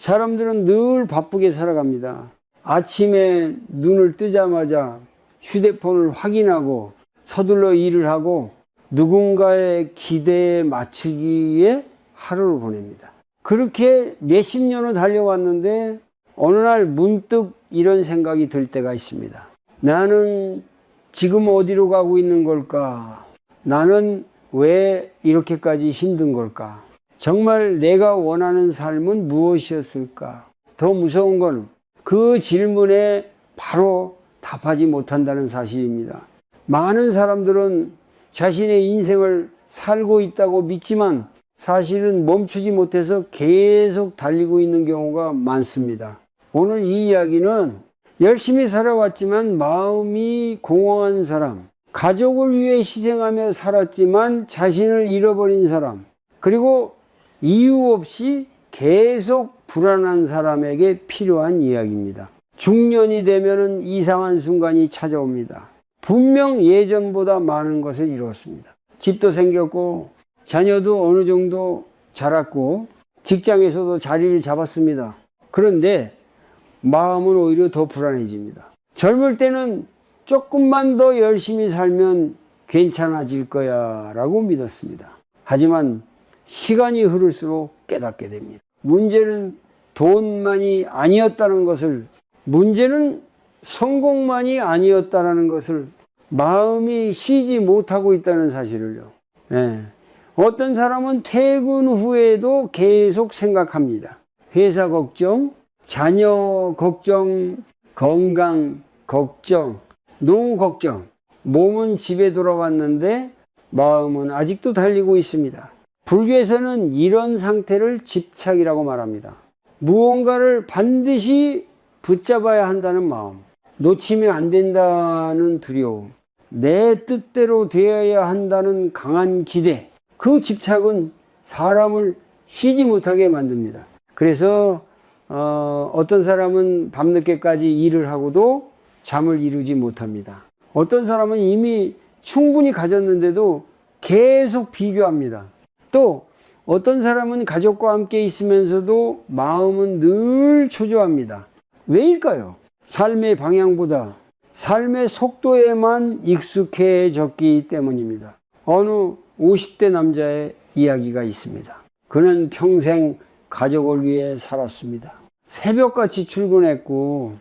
사람들은 늘 바쁘게 살아갑니다. 아침에 눈을 뜨자마자 휴대폰을 확인하고 서둘러 일을 하고 누군가의 기대에 맞추기 위해 하루를 보냅니다. 그렇게 몇십 년을 달려왔는데 어느 날 문득 이런 생각이 들 때가 있습니다. 나는 지금 어디로 가고 있는 걸까? 나는 왜 이렇게까지 힘든 걸까? 정말 내가 원하는 삶은 무엇이었을까? 더 무서운 건 그 질문에 바로 답하지 못한다는 사실입니다. 많은 사람들은 자신의 인생을 살고 있다고 믿지만 사실은 멈추지 못해서 계속 달리고 있는 경우가 많습니다. 오늘 이 이야기는 열심히 살아왔지만 마음이 공허한 사람, 가족을 위해 희생하며 살았지만 자신을 잃어버린 사람, 그리고 이유 없이 계속 불안한 사람에게 필요한 이야기입니다. 중년이 되면 이상한 순간이 찾아옵니다. 분명 예전보다 많은 것을 이루었습니다. 집도 생겼고 자녀도 어느 정도 자랐고 직장에서도 자리를 잡았습니다. 그런데 마음은 오히려 더 불안해집니다. 젊을 때는 조금만 더 열심히 살면 괜찮아질 거야 라고 믿었습니다. 하지만 시간이 흐를수록 깨닫게 됩니다. 문제는 돈만이 아니었다는 것을, 문제는 성공만이 아니었다는 것을 마음이 쉬지 못하고 있다는 사실을요. 어떤 사람은 퇴근 후에도 계속 생각합니다. 회사 걱정, 자녀 걱정, 건강 걱정, 노후 걱정. 몸은 집에 돌아왔는데 마음은 아직도 달리고 있습니다. 불교에서는 이런 상태를 집착이라고 말합니다. 무언가를 반드시 붙잡아야 한다는 마음, 놓치면 안 된다는 두려움, 내 뜻대로 되어야 한다는 강한 기대, 그 집착은 사람을 쉬지 못하게 만듭니다. 그래서 어떤 사람은 밤늦게까지 일을 하고도 잠을 이루지 못합니다. 어떤 사람은 이미 충분히 가졌는데도 계속 비교합니다. 또 어떤 사람은 가족과 함께 있으면서도 마음은 늘 초조합니다. 왜일까요? 삶의 방향보다 삶의 속도에만 익숙해졌기 때문입니다. 어느 50대 남자의 이야기가 있습니다. 그는 평생 가족을 위해 살았습니다. 새벽같이 출근했고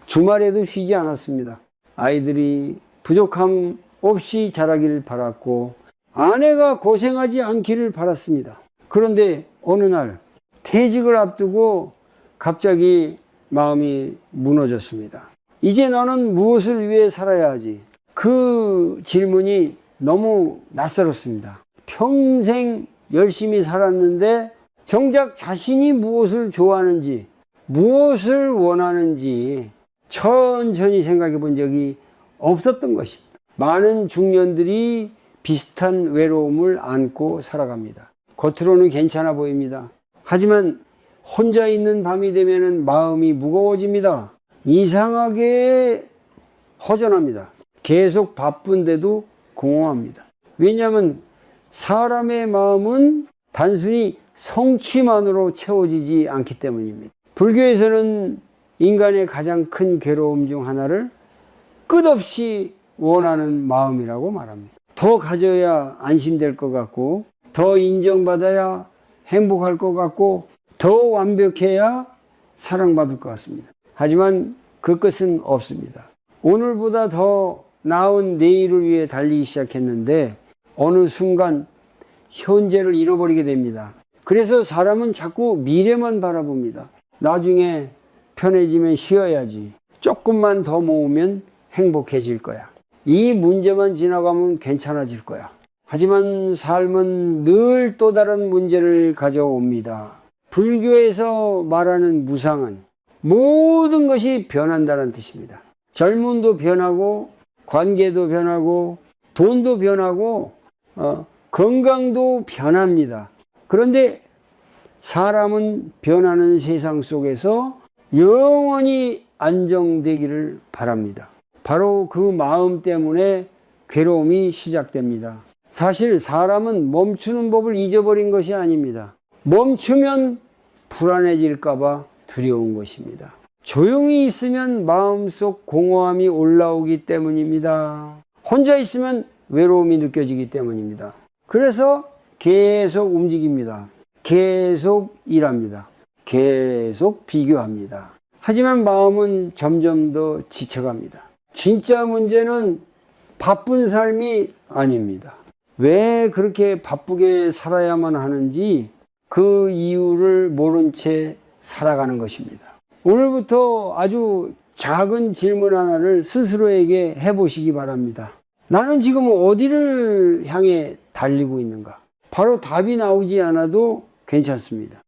주말에도 쉬지 않았습니다. 아이들이 부족함 없이 자라기를 바랐고 아내가 고생하지 않기를 바랐습니다. 그런데 어느 날 퇴직을 앞두고 갑자기 마음이 무너졌습니다. 이제 나는 무엇을 위해 살아야 하지? 그 질문이 너무 낯설었습니다. 평생 열심히 살았는데 정작 자신이 무엇을 좋아하는지, 무엇을 원하는지 천천히 생각해 본 적이 없었던 것입니다. 많은 중년들이 비슷한 외로움을 안고 살아갑니다. 겉으로는 괜찮아 보입니다. 하지만 혼자 있는 밤이 되면 마음이 무거워집니다. 이상하게 허전합니다. 계속 바쁜데도 공허합니다. 왜냐하면 사람의 마음은 단순히 성취만으로 채워지지 않기 때문입니다. 불교에서는 인간의 가장 큰 괴로움 중 하나를 끝없이 원하는 마음이라고 말합니다. 더 가져야 안심될 것 같고, 더 인정받아야 행복할 것 같고, 더 완벽해야 사랑받을 것 같습니다. 하지만 그 끝은 없습니다. 오늘보다 더 나은 내일을 위해 달리기 시작했는데 어느 순간 현재를 잃어버리게 됩니다. 그래서 사람은 자꾸 미래만 바라봅니다. 나중에 편해지면 쉬어야지. 조금만 더 모으면 행복해질 거야. 이 문제만 지나가면 괜찮아질 거야. 하지만 삶은 늘 또 다른 문제를 가져옵니다. 불교에서 말하는 무상은 모든 것이 변한다는 뜻입니다. 젊음도 변하고, 관계도 변하고, 돈도 변하고, 건강도 변합니다. 그런데 사람은 변하는 세상 속에서 영원히 안정되기를 바랍니다. 바로 그 마음 때문에 괴로움이 시작됩니다. 사실 사람은 멈추는 법을 잊어버린 것이 아닙니다. 멈추면 불안해질까봐 두려운 것입니다. 조용히 있으면 마음속 공허함이 올라오기 때문입니다. 혼자 있으면 외로움이 느껴지기 때문입니다. 그래서 계속 움직입니다. 계속 일합니다. 계속 비교합니다. 하지만 마음은 점점 더 지쳐갑니다. 진짜 문제는 바쁜 삶이 아닙니다. 왜 그렇게 바쁘게 살아야만 하는지 그 이유를 모른 채 살아가는 것입니다. 오늘부터 아주 작은 질문 하나를 스스로에게 해보시기 바랍니다. 나는 지금 어디를 향해 달리고 있는가? 바로 답이 나오지 않아도 괜찮습니다.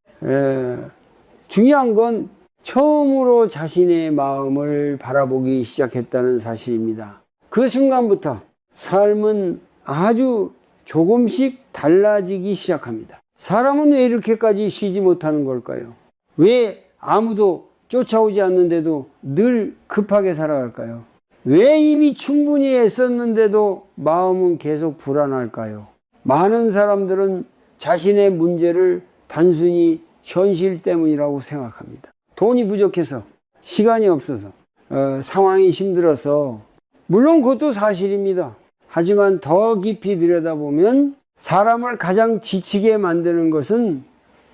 중요한 건 처음으로 자신의 마음을 바라보기 시작했다는 사실입니다. 그 순간부터 삶은 아주 조금씩 달라지기 시작합니다. 사람은 왜 이렇게까지 쉬지 못하는 걸까요? 왜 아무도 쫓아오지 않는데도 늘 급하게 살아갈까요? 왜 이미 충분히 애썼는데도 마음은 계속 불안할까요? 많은 사람들은 자신의 문제를 단순히 현실 때문이라고 생각합니다. 돈이 부족해서, 시간이 없어서, 상황이 힘들어서, 물론 그것도 사실입니다. 하지만 더 깊이 들여다보면 사람을 가장 지치게 만드는 것은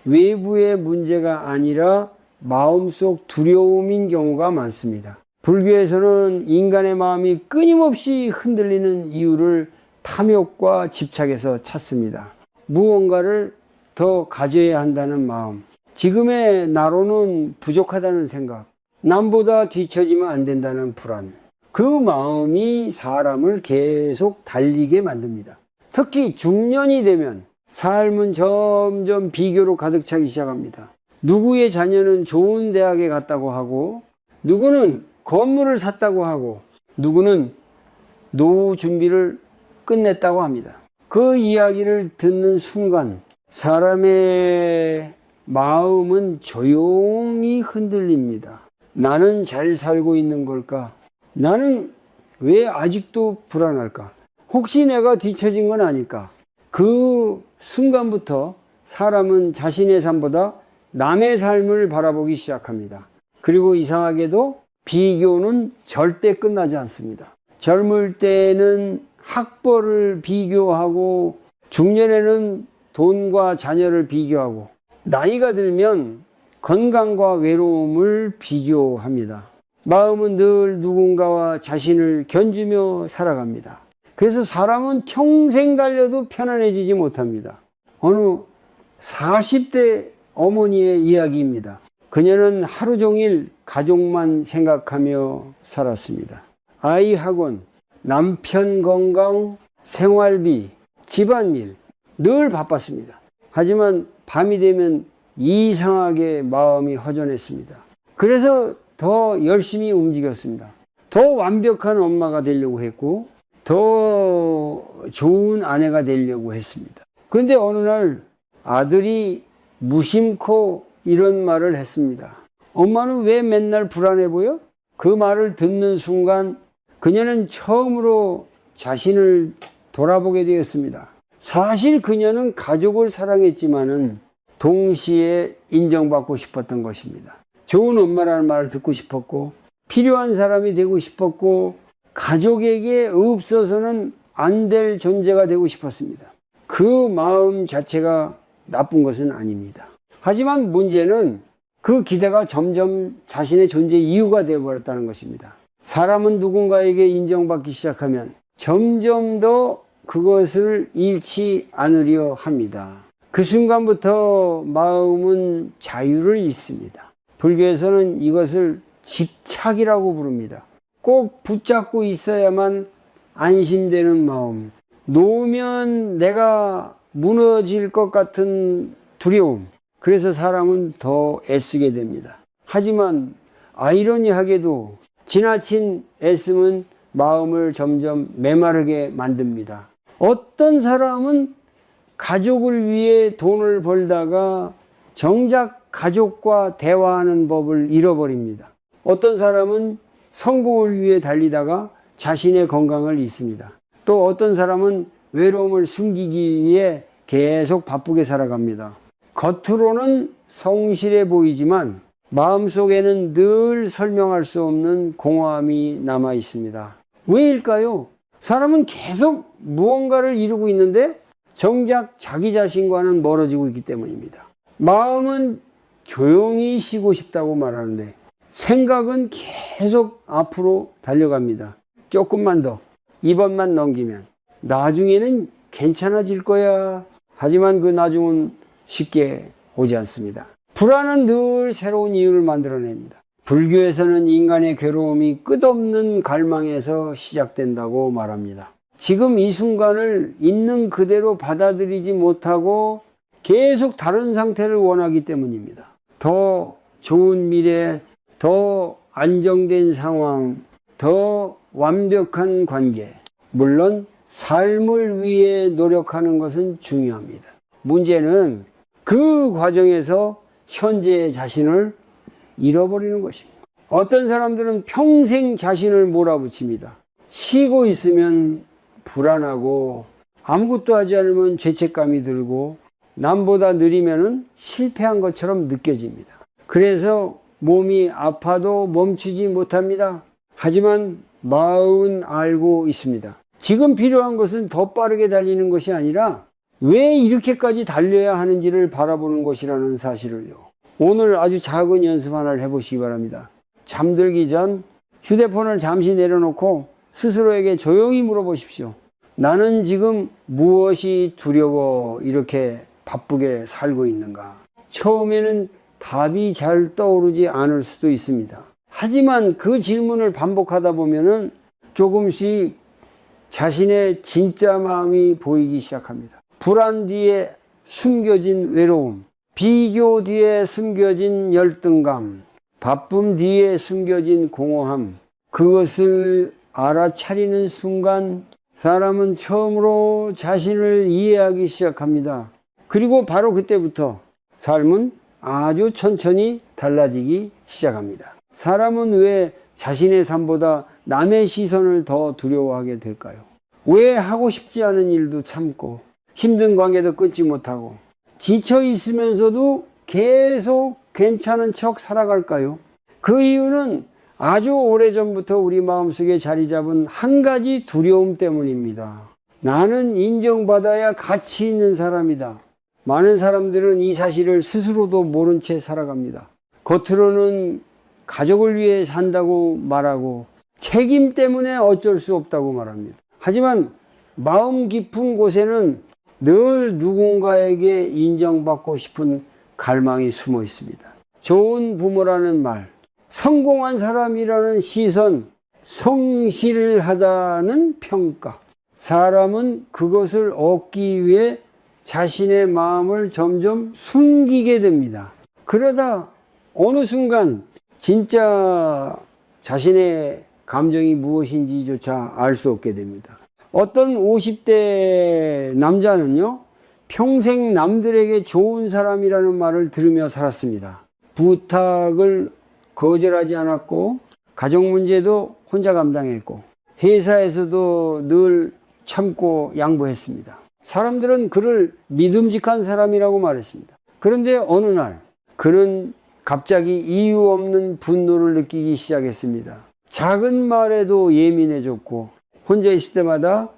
외부의 문제가 아니라 마음속 두려움인 경우가 많습니다. 불교에서는 인간의 마음이 끊임없이 흔들리는 이유를 탐욕과 집착에서 찾습니다. 무언가를 더 가져야 한다는 마음, 지금의 나로는 부족하다는 생각, 남보다 뒤처지면 안 된다는 불안, 그 마음이 사람을 계속 달리게 만듭니다. 특히 중년이 되면 삶은 점점 비교로 가득 차기 시작합니다. 누구의 자녀는 좋은 대학에 갔다고 하고, 누구는 건물을 샀다고 하고, 누구는 노후 준비를 끝냈다고 합니다. 그 이야기를 듣는 순간 사람의 마음은 조용히 흔들립니다. 나는 잘 살고 있는 걸까? 나는 왜 아직도 불안할까? 혹시 내가 뒤처진 건 아닐까? 그 순간부터 사람은 자신의 삶보다 남의 삶을 바라보기 시작합니다. 그리고 이상하게도 비교는 절대 끝나지 않습니다. 젊을 때는 학벌을 비교하고, 중년에는 돈과 자녀를 비교하고, 나이가 들면 건강과 외로움을 비교합니다. 마음은 늘 누군가와 자신을 견주며 살아갑니다. 그래서 사람은 평생 달려도 편안해지지 못합니다. 어느 40대 어머니의 이야기입니다. 그녀는 하루 종일 가족만 생각하며 살았습니다. 아이 학원, 남편 건강, 생활비, 집안일 늘 바빴습니다. 하지만 밤이 되면 이상하게 마음이 허전했습니다. 그래서 더 열심히 움직였습니다. 더 완벽한 엄마가 되려고 했고, 더 좋은 아내가 되려고 했습니다. 그런데 어느 날 아들이 무심코 이런 말을 했습니다. 엄마는 왜 맨날 불안해 보여? 그 말을 듣는 순간 그녀는 처음으로 자신을 돌아보게 되었습니다. 사실 그녀는 가족을 사랑했지만은 동시에 인정받고 싶었던 것입니다. 좋은 엄마라는 말을 듣고 싶었고, 필요한 사람이 되고 싶었고, 가족에게 없어서는 안 될 존재가 되고 싶었습니다. 그 마음 자체가 나쁜 것은 아닙니다. 하지만 문제는 그 기대가 점점 자신의 존재 이유가 되어버렸다는 것입니다. 사람은 누군가에게 인정받기 시작하면 점점 더 그것을 잃지 않으려 합니다. 그 순간부터 마음은 자유를 잃습니다. 불교에서는 이것을 집착이라고 부릅니다. 꼭 붙잡고 있어야만 안심되는 마음, 놓으면 내가 무너질 것 같은 두려움, 그래서 사람은 더 애쓰게 됩니다. 하지만 아이러니하게도 지나친 애씀은 마음을 점점 메마르게 만듭니다. 어떤 사람은 가족을 위해 돈을 벌다가 정작 가족과 대화하는 법을 잃어버립니다. 어떤 사람은 성공을 위해 달리다가 자신의 건강을 잃습니다. 또 어떤 사람은 외로움을 숨기기 위해 계속 바쁘게 살아갑니다. 겉으로는 성실해 보이지만 마음속에는 늘 설명할 수 없는 공허함이 남아 있습니다. 왜일까요? 사람은 계속 무언가를 이루고 있는데 정작 자기 자신과는 멀어지고 있기 때문입니다. 마음은 조용히 쉬고 싶다고 말하는데 생각은 계속 앞으로 달려갑니다. 조금만 더, 이번만 넘기면 나중에는 괜찮아질 거야. 하지만 그 나중은 쉽게 오지 않습니다. 불안은 늘 새로운 이유를 만들어냅니다. 불교에서는 인간의 괴로움이 끝없는 갈망에서 시작된다고 말합니다. 지금 이 순간을 있는 그대로 받아들이지 못하고 계속 다른 상태를 원하기 때문입니다. 더 좋은 미래, 더 안정된 상황, 더 완벽한 관계. 물론 삶을 위해 노력하는 것은 중요합니다. 문제는 그 과정에서 현재의 자신을 잃어버리는 것입니다. 어떤 사람들은 평생 자신을 몰아붙입니다. 쉬고 있으면 불안하고 아무것도 하지 않으면 죄책감이 들고 남보다 느리면 실패한 것처럼 느껴집니다. 그래서 몸이 아파도 멈추지 못합니다. 하지만 마음은 알고 있습니다. 지금 필요한 것은 더 빠르게 달리는 것이 아니라 왜 이렇게까지 달려야 하는지를 바라보는 것이라는 사실을요. 오늘 아주 작은 연습 하나를 해보시기 바랍니다. 잠들기 전 휴대폰을 잠시 내려놓고 스스로에게 조용히 물어보십시오. 나는 지금 무엇이 두려워 이렇게 바쁘게 살고 있는가? 처음에는 답이 잘 떠오르지 않을 수도 있습니다. 하지만 그 질문을 반복하다 보면은 조금씩 자신의 진짜 마음이 보이기 시작합니다. 불안 뒤에 숨겨진 외로움, 비교 뒤에 숨겨진 열등감, 바쁨 뒤에 숨겨진 공허함, 그것을 알아차리는 순간 사람은 처음으로 자신을 이해하기 시작합니다. 그리고 바로 그때부터 삶은 아주 천천히 달라지기 시작합니다. 사람은 왜 자신의 삶보다 남의 시선을 더 두려워하게 될까요? 왜 하고 싶지 않은 일도 참고 힘든 관계도 끊지 못하고 지쳐 있으면서도 계속 괜찮은 척 살아갈까요? 그 이유는 아주 오래전부터 우리 마음속에 자리 잡은 한 가지 두려움 때문입니다. 나는 인정받아야 가치 있는 사람이다. 많은 사람들은 이 사실을 스스로도 모른 채 살아갑니다. 겉으로는 가족을 위해 산다고 말하고 책임 때문에 어쩔 수 없다고 말합니다. 하지만 마음 깊은 곳에는 늘 누군가에게 인정받고 싶은 갈망이 숨어 있습니다. 좋은 부모라는 말, 성공한 사람이라는 시선, 성실하다는 평가. 사람은 그것을 얻기 위해 자신의 마음을 점점 숨기게 됩니다. 그러다 어느 순간 진짜 자신의 감정이 무엇인지조차 알 수 없게 됩니다. 어떤 50대 남자는요, 평생 남들에게 좋은 사람이라는 말을 들으며 살았습니다. 부탁을 거절하지 않았고, 가정 문제도 혼자 감당했고, 회사에서도 늘 참고 양보했습니다. 사람들은 그를 믿음직한 사람이라고 말했습니다. 그런데 어느 날 그는 갑자기 이유 없는 분노를 느끼기 시작했습니다. 작은 말에도 예민해졌고 혼자 있을 때마다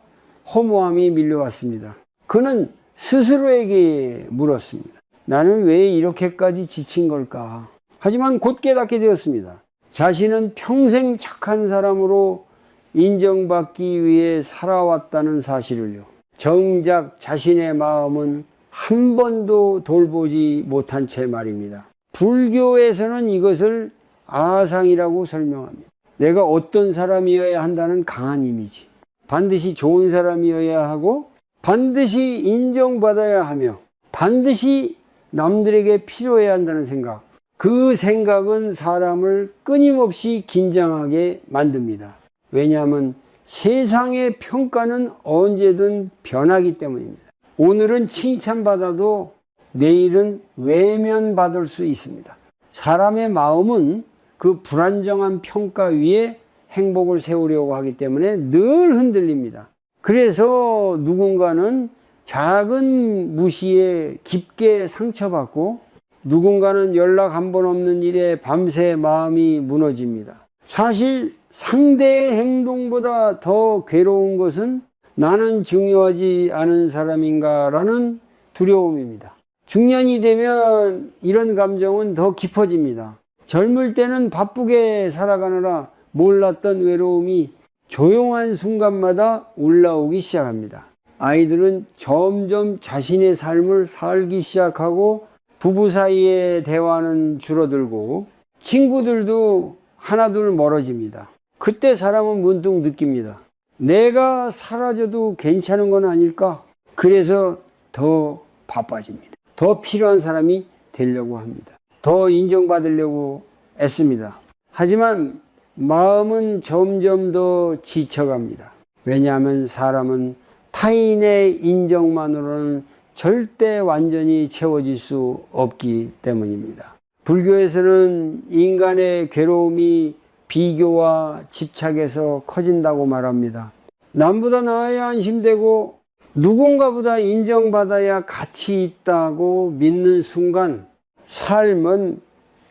허무함이 밀려왔습니다. 그는 스스로에게 물었습니다. 나는 왜 이렇게까지 지친 걸까? 하지만 곧 깨닫게 되었습니다. 자신은 평생 착한 사람으로 인정받기 위해 살아왔다는 사실을요. 정작 자신의 마음은 한 번도 돌보지 못한 채 말입니다. 불교에서는 이것을 아상이라고 설명합니다. 내가 어떤 사람이어야 한다는 강한 이미지, 반드시 좋은 사람이어야 하고 반드시 인정받아야 하며 반드시 남들에게 필요해야 한다는 생각, 그 생각은 사람을 끊임없이 긴장하게 만듭니다. 왜냐하면 세상의 평가는 언제든 변하기 때문입니다. 오늘은 칭찬받아도 내일은 외면받을 수 있습니다. 사람의 마음은 그 불안정한 평가 위에 행복을 세우려고 하기 때문에 늘 흔들립니다. 그래서 누군가는 작은 무시에 깊게 상처받고 누군가는 연락 한 번 없는 일에 밤새 마음이 무너집니다. 사실 상대의 행동보다 더 괴로운 것은 나는 중요하지 않은 사람인가라는 두려움입니다. 중년이 되면 이런 감정은 더 깊어집니다. 젊을 때는 바쁘게 살아가느라 몰랐던 외로움이 조용한 순간마다 올라오기 시작합니다. 아이들은 점점 자신의 삶을 살기 시작하고 부부 사이의 대화는 줄어들고 친구들도 하나둘 멀어집니다. 그때 사람은 문득 느낍니다. 내가 사라져도 괜찮은 건 아닐까? 그래서 더 바빠집니다. 더 필요한 사람이 되려고 합니다. 더 인정받으려고 애씁니다. 하지만 마음은 점점 더 지쳐갑니다. 왜냐하면 사람은 타인의 인정만으로는 절대 완전히 채워질 수 없기 때문입니다. 불교에서는 인간의 괴로움이 비교와 집착에서 커진다고 말합니다. 남보다 나아야 안심되고 누군가보다 인정받아야 가치 있다고 믿는 순간 삶은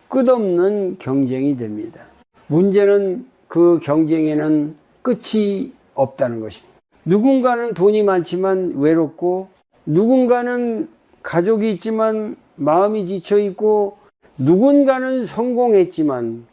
끝없는 경쟁이 됩니다. 문제는 그 경쟁에는 끝이 없다는 것입니다. 누군가는 돈이 많지만 외롭고 누군가는 가족이 있지만 마음이 지쳐 있고 누군가는 성공했지만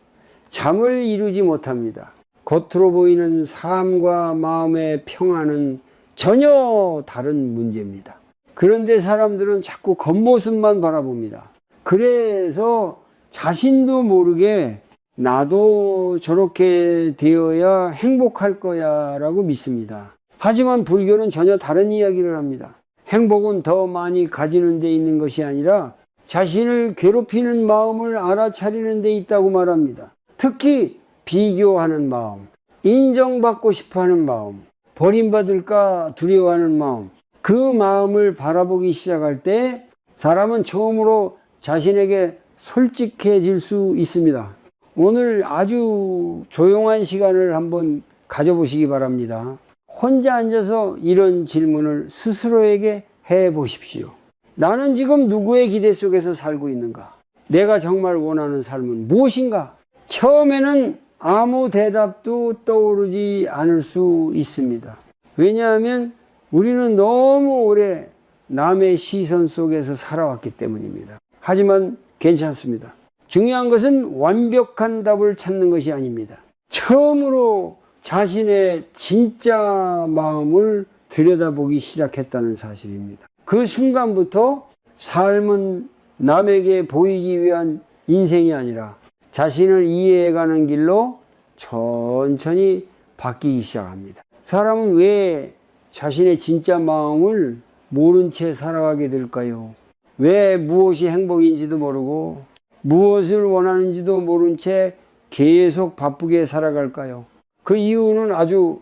잠을 이루지 못합니다. 겉으로 보이는 삶과 마음의 평안은 전혀 다른 문제입니다. 그런데 사람들은 자꾸 겉모습만 바라봅니다. 그래서 자신도 모르게 나도 저렇게 되어야 행복할 거야 라고 믿습니다. 하지만 불교는 전혀 다른 이야기를 합니다. 행복은 더 많이 가지는 데 있는 것이 아니라 자신을 괴롭히는 마음을 알아차리는 데 있다고 말합니다. 특히 비교하는 마음, 인정받고 싶어하는 마음, 버림받을까 두려워하는 마음, 그 마음을 바라보기 시작할 때 사람은 처음으로 자신에게 솔직해질 수 있습니다. 오늘 아주 조용한 시간을 한번 가져보시기 바랍니다. 혼자 앉아서 이런 질문을 스스로에게 해 보십시오. 나는 지금 누구의 기대 속에서 살고 있는가? 내가 정말 원하는 삶은 무엇인가? 처음에는 아무 대답도 떠오르지 않을 수 있습니다. 왜냐하면 우리는 너무 오래 남의 시선 속에서 살아왔기 때문입니다. 하지만 괜찮습니다. 중요한 것은 완벽한 답을 찾는 것이 아닙니다. 처음으로 자신의 진짜 마음을 들여다보기 시작했다는 사실입니다. 그 순간부터 삶은 남에게 보이기 위한 인생이 아니라 자신을 이해해가는 길로 천천히 바뀌기 시작합니다. 사람은 왜 자신의 진짜 마음을 모른 채 살아가게 될까요? 왜 무엇이 행복인지도 모르고 무엇을 원하는지도 모른 채 계속 바쁘게 살아갈까요? 그 이유는 아주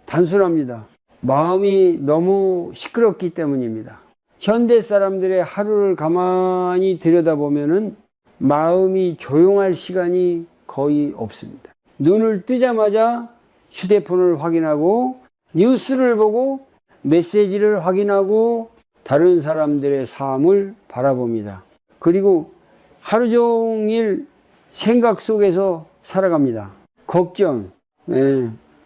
단순합니다. 마음이 너무 시끄럽기 때문입니다. 현대 사람들의 하루를 가만히 들여다보면은 마음이 조용할 시간이 거의 없습니다. 눈을 뜨자마자 휴대폰을 확인하고 뉴스를 보고 메시지를 확인하고 다른 사람들의 삶을 바라봅니다. 그리고 하루 종일 생각 속에서 살아갑니다. 걱정,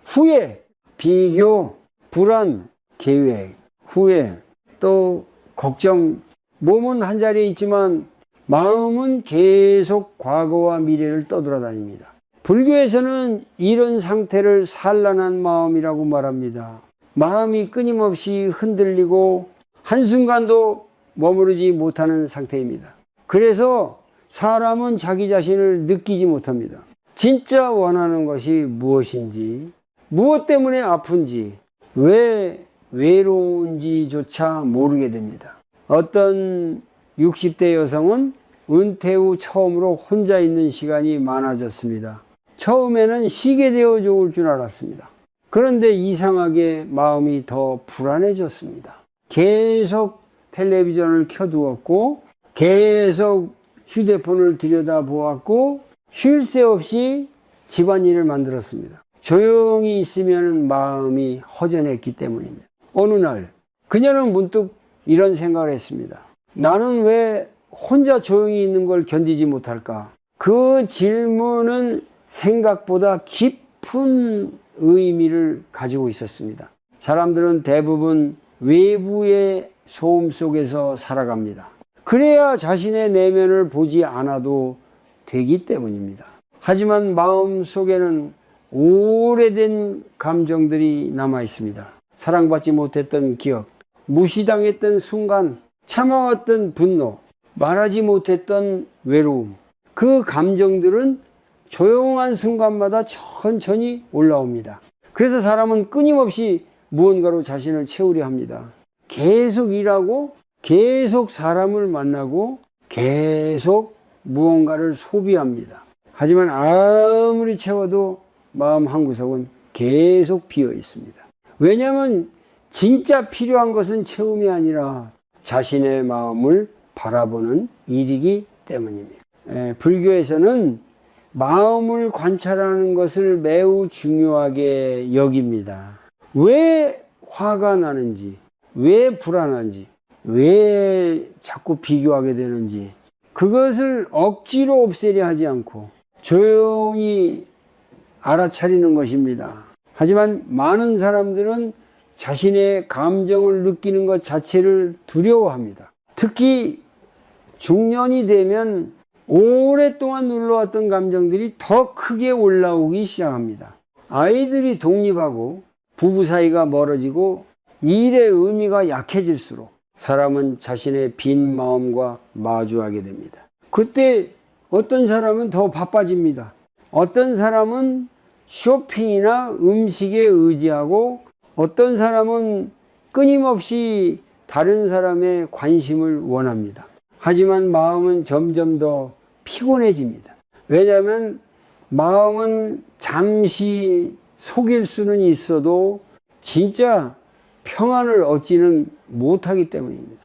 후회, 비교, 불안, 계획, 후회, 또 걱정. 몸은 한자리에 있지만 마음은 계속 과거와 미래를 떠돌아다닙니다. 불교에서는 이런 상태를 산란한 마음이라고 말합니다. 마음이 끊임없이 흔들리고 한순간도 머무르지 못하는 상태입니다. 그래서 사람은 자기 자신을 느끼지 못합니다. 진짜 원하는 것이 무엇인지, 무엇 때문에 아픈지, 왜 외로운지조차 모르게 됩니다. 어떤 60대 여성은 은퇴 후 처음으로 혼자 있는 시간이 많아졌습니다. 처음에는 쉬게 되어 좋을 줄 알았습니다. 그런데 이상하게 마음이 더 불안해졌습니다. 계속 텔레비전을 켜두었고 계속 휴대폰을 들여다보았고 쉴 새 없이 집안일을 만들었습니다. 조용히 있으면 마음이 허전했기 때문입니다. 어느 날 그녀는 문득 이런 생각을 했습니다. 나는 왜 혼자 조용히 있는 걸 견디지 못할까? 그 질문은 생각보다 깊은 의미를 가지고 있었습니다. 사람들은 대부분 외부의 소음 속에서 살아갑니다. 그래야 자신의 내면을 보지 않아도 되기 때문입니다. 하지만 마음 속에는 오래된 감정들이 남아 있습니다. 사랑받지 못했던 기억, 무시당했던 순간, 참아왔던 분노, 말하지 못했던 외로움. 그 감정들은 조용한 순간마다 천천히 올라옵니다. 그래서 사람은 끊임없이 무언가로 자신을 채우려 합니다. 계속 일하고 계속 사람을 만나고 계속 무언가를 소비합니다. 하지만 아무리 채워도 마음 한구석은 계속 비어 있습니다. 왜냐하면 진짜 필요한 것은 채움이 아니라 자신의 마음을 바라보는 일이기 때문입니다. 불교에서는 마음을 관찰하는 것을 매우 중요하게 여깁니다. 왜 화가 나는지, 왜 불안한지, 왜 자꾸 비교하게 되는지, 그것을 억지로 없애려 하지 않고 조용히 알아차리는 것입니다. 하지만 많은 사람들은 자신의 감정을 느끼는 것 자체를 두려워합니다. 특히 중년이 되면 오랫동안 눌러왔던 감정들이 더 크게 올라오기 시작합니다. 아이들이 독립하고 부부 사이가 멀어지고 일의 의미가 약해질수록 사람은 자신의 빈 마음과 마주하게 됩니다. 그때 어떤 사람은 더 바빠집니다. 어떤 사람은 쇼핑이나 음식에 의지하고 어떤 사람은 끊임없이 다른 사람의 관심을 원합니다. 하지만 마음은 점점 더 피곤해집니다. 왜냐하면 마음은 잠시 속일 수는 있어도 진짜 평안을 얻지는 못하기 때문입니다.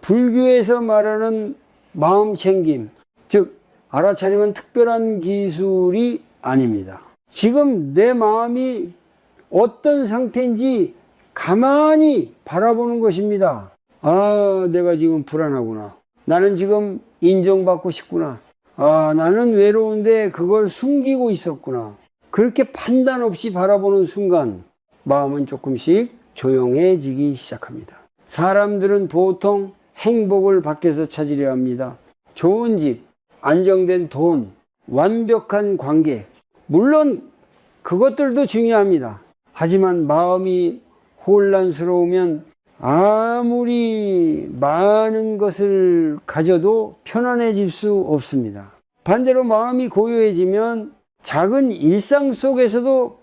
불교에서 말하는 마음 챙김, 즉 알아차리면 특별한 기술이 아닙니다. 지금 내 마음이 어떤 상태인지 가만히 바라보는 것입니다. 아, 내가 지금 불안하구나. 나는 지금 인정받고 싶구나. 아, 나는 외로운데 그걸 숨기고 있었구나. 그렇게 판단 없이 바라보는 순간 마음은 조금씩 조용해지기 시작합니다. 사람들은 보통 행복을 밖에서 찾으려 합니다. 좋은 집, 안정된 돈, 완벽한 관계. 물론 그것들도 중요합니다. 하지만 마음이 혼란스러우면 아무리 많은 것을 가져도 편안해질 수 없습니다. 반대로 마음이 고요해지면 작은 일상 속에서도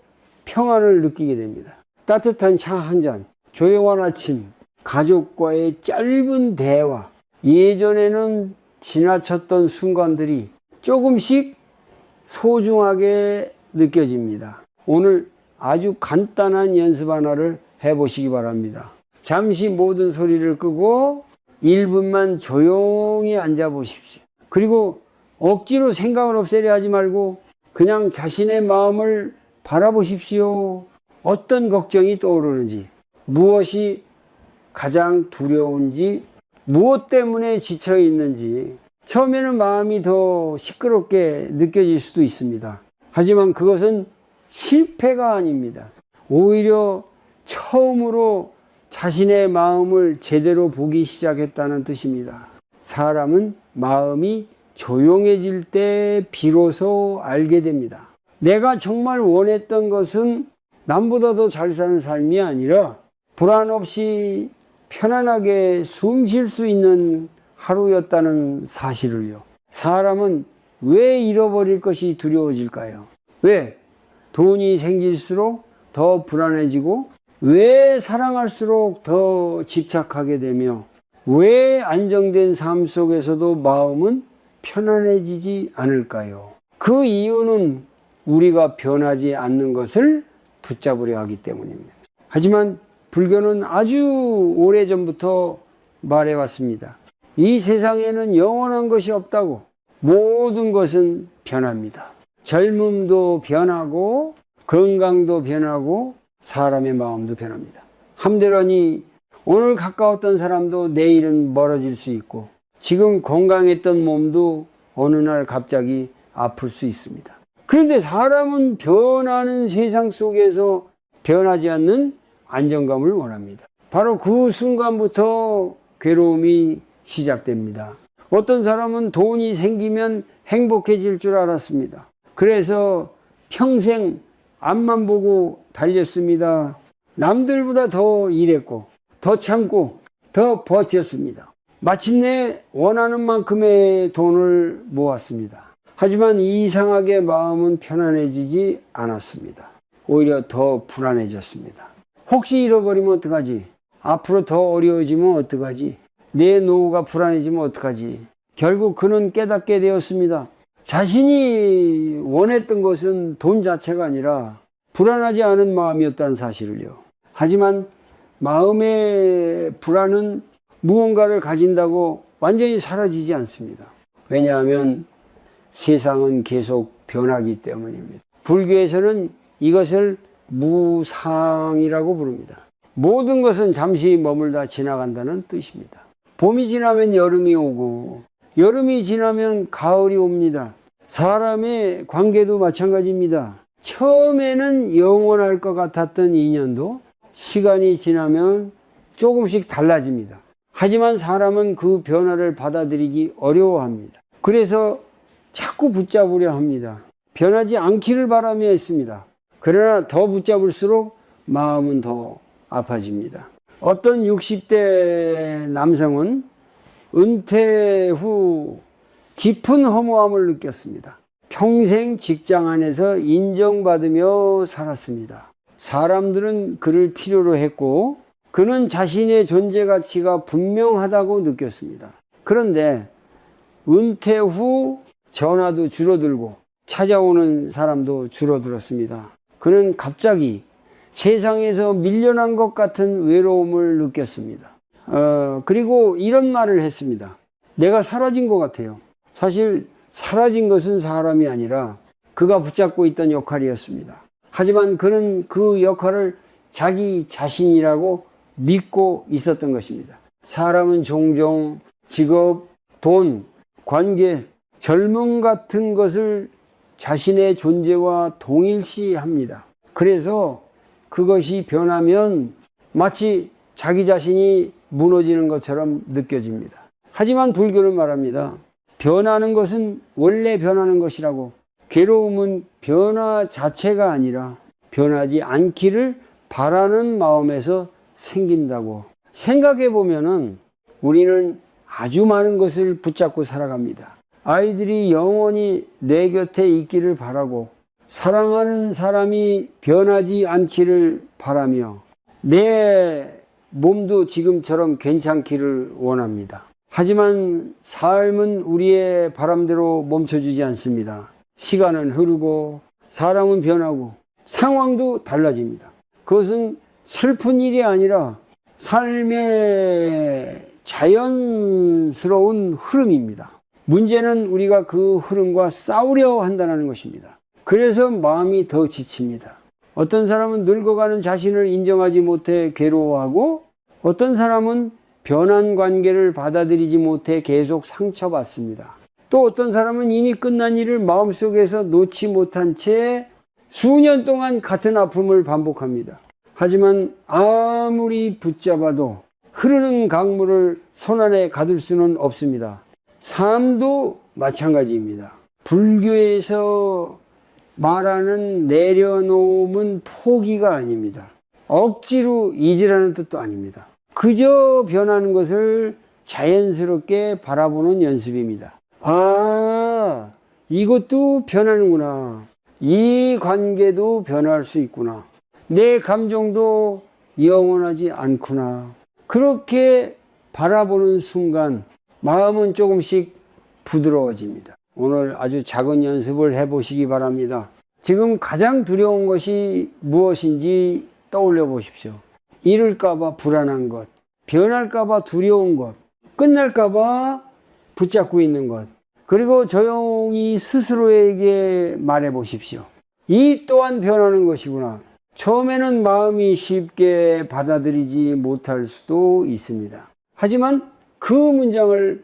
평안을 느끼게 됩니다. 따뜻한 차 한 잔, 조용한 아침, 가족과의 짧은 대화, 예전에는 지나쳤던 순간들이 조금씩 소중하게 느껴집니다. 오늘 아주 간단한 연습 하나를 해보시기 바랍니다. 잠시 모든 소리를 끄고 1분만 조용히 앉아 보십시오. 그리고 억지로 생각을 없애려 하지 말고 그냥 자신의 마음을 바라보십시오. 어떤 걱정이 떠오르는지, 무엇이 가장 두려운지, 무엇 때문에 지쳐 있는지. 처음에는 마음이 더 시끄럽게 느껴질 수도 있습니다. 하지만 그것은 실패가 아닙니다. 오히려 처음으로 자신의 마음을 제대로 보기 시작했다는 뜻입니다. 사람은 마음이 조용해질 때 비로소 알게 됩니다. 내가 정말 원했던 것은 남보다 더 잘 사는 삶이 아니라 불안 없이 편안하게 숨 쉴 수 있는 하루였다는 사실을요. 사람은 왜 잃어버릴 것이 두려워질까요? 왜? 돈이 생길수록 더 불안해지고, 왜 사랑할수록 더 집착하게 되며, 왜 안정된 삶 속에서도 마음은 편안해지지 않을까요? 그 이유는 우리가 변하지 않는 것을 붙잡으려 하기 때문입니다. 하지만 불교는 아주 오래전부터 말해왔습니다. 이 세상에는 영원한 것이 없다고. 모든 것은 변합니다. 젊음도 변하고 건강도 변하고 사람의 마음도 변합니다. 함대로니 오늘 가까웠던 사람도 내일은 멀어질 수 있고, 지금 건강했던 몸도 어느 날 갑자기 아플 수 있습니다. 그런데 사람은 변하는 세상 속에서 변하지 않는 안정감을 원합니다. 바로 그 순간부터 괴로움이 시작됩니다. 어떤 사람은 돈이 생기면 행복해질 줄 알았습니다. 그래서 평생 앞만 보고 달렸습니다. 남들보다 더 일했고, 더 참고, 더 버텼습니다. 마침내 원하는 만큼의 돈을 모았습니다. 하지만 이상하게 마음은 편안해지지 않았습니다. 오히려 더 불안해졌습니다. 혹시 잃어버리면 어떡하지? 앞으로 더 어려워지면 어떡하지? 내 노후가 불안해지면 어떡하지? 결국 그는 깨닫게 되었습니다. 자신이 원했던 것은 돈 자체가 아니라 불안하지 않은 마음이었다는 사실을요. 하지만 마음의 불안은 무언가를 가진다고 완전히 사라지지 않습니다. 왜냐하면 세상은 계속 변하기 때문입니다. 불교에서는 이것을 무상이라고 부릅니다. 모든 것은 잠시 머물다 지나간다는 뜻입니다. 봄이 지나면 여름이 오고 여름이 지나면 가을이 옵니다. 사람의 관계도 마찬가지입니다. 처음에는 영원할 것 같았던 인연도 시간이 지나면 조금씩 달라집니다. 하지만 사람은 그 변화를 받아들이기 어려워합니다. 그래서 자꾸 붙잡으려 합니다. 변하지 않기를 바라며 했습니다. 그러나 더 붙잡을수록 마음은 더 아파집니다. 어떤 60대 남성은 은퇴 후 깊은 허무함을 느꼈습니다. 평생 직장 안에서 인정받으며 살았습니다. 사람들은 그를 필요로 했고 그는 자신의 존재 가치가 분명하다고 느꼈습니다. 그런데 은퇴 후 전화도 줄어들고 찾아오는 사람도 줄어들었습니다. 그는 갑자기 세상에서 밀려난 것 같은 외로움을 느꼈습니다. 그리고 이런 말을 했습니다. 내가 사라진 것 같아요. 사실 사라진 것은 사람이 아니라 그가 붙잡고 있던 역할이었습니다. 하지만 그는 그 역할을 자기 자신이라고 믿고 있었던 것입니다. 사람은 종종 직업, 돈, 관계, 젊음 같은 것을 자신의 존재와 동일시합니다. 그래서 그것이 변하면 마치 자기 자신이 무너지는 것처럼 느껴집니다. 하지만 불교는 말합니다. 변하는 것은 원래 변하는 것이라고. 괴로움은 변화 자체가 아니라 변하지 않기를 바라는 마음에서 생긴다고. 생각해 보면은 우리는 아주 많은 것을 붙잡고 살아갑니다. 아이들이 영원히 내 곁에 있기를 바라고, 사랑하는 사람이 변하지 않기를 바라며, 내 몸도 지금처럼 괜찮기를 원합니다. 하지만 삶은 우리의 바람대로 멈춰주지 않습니다. 시간은 흐르고 사람은 변하고 상황도 달라집니다. 그것은 슬픈 일이 아니라 삶의 자연스러운 흐름입니다. 문제는 우리가 그 흐름과 싸우려 한다는 것입니다. 그래서 마음이 더 지칩니다. 어떤 사람은 늙어가는 자신을 인정하지 못해 괴로워하고, 어떤 사람은 변한 관계를 받아들이지 못해 계속 상처받습니다. 또 어떤 사람은 이미 끝난 일을 마음속에서 놓지 못한 채 수년 동안 같은 아픔을 반복합니다. 하지만 아무리 붙잡아도 흐르는 강물을 손안에 가둘 수는 없습니다. 삶도 마찬가지입니다. 불교에서 말하는 내려놓음은 포기가 아닙니다. 억지로 잊으라는 뜻도 아닙니다. 그저 변하는 것을 자연스럽게 바라보는 연습입니다. 아, 이것도 변하는구나. 이 관계도 변할 수 있구나. 내 감정도 영원하지 않구나. 그렇게 바라보는 순간 마음은 조금씩 부드러워집니다. 오늘 아주 작은 연습을 해보시기 바랍니다. 지금 가장 두려운 것이 무엇인지 떠올려 보십시오. 잃을까봐 불안한 것, 변할까봐 두려운 것, 끝날까봐 붙잡고 있는 것, 그리고 조용히 스스로에게 말해 보십시오. 이 또한 변하는 것이구나. 처음에는 마음이 쉽게 받아들이지 못할 수도 있습니다. 하지만 그 문장을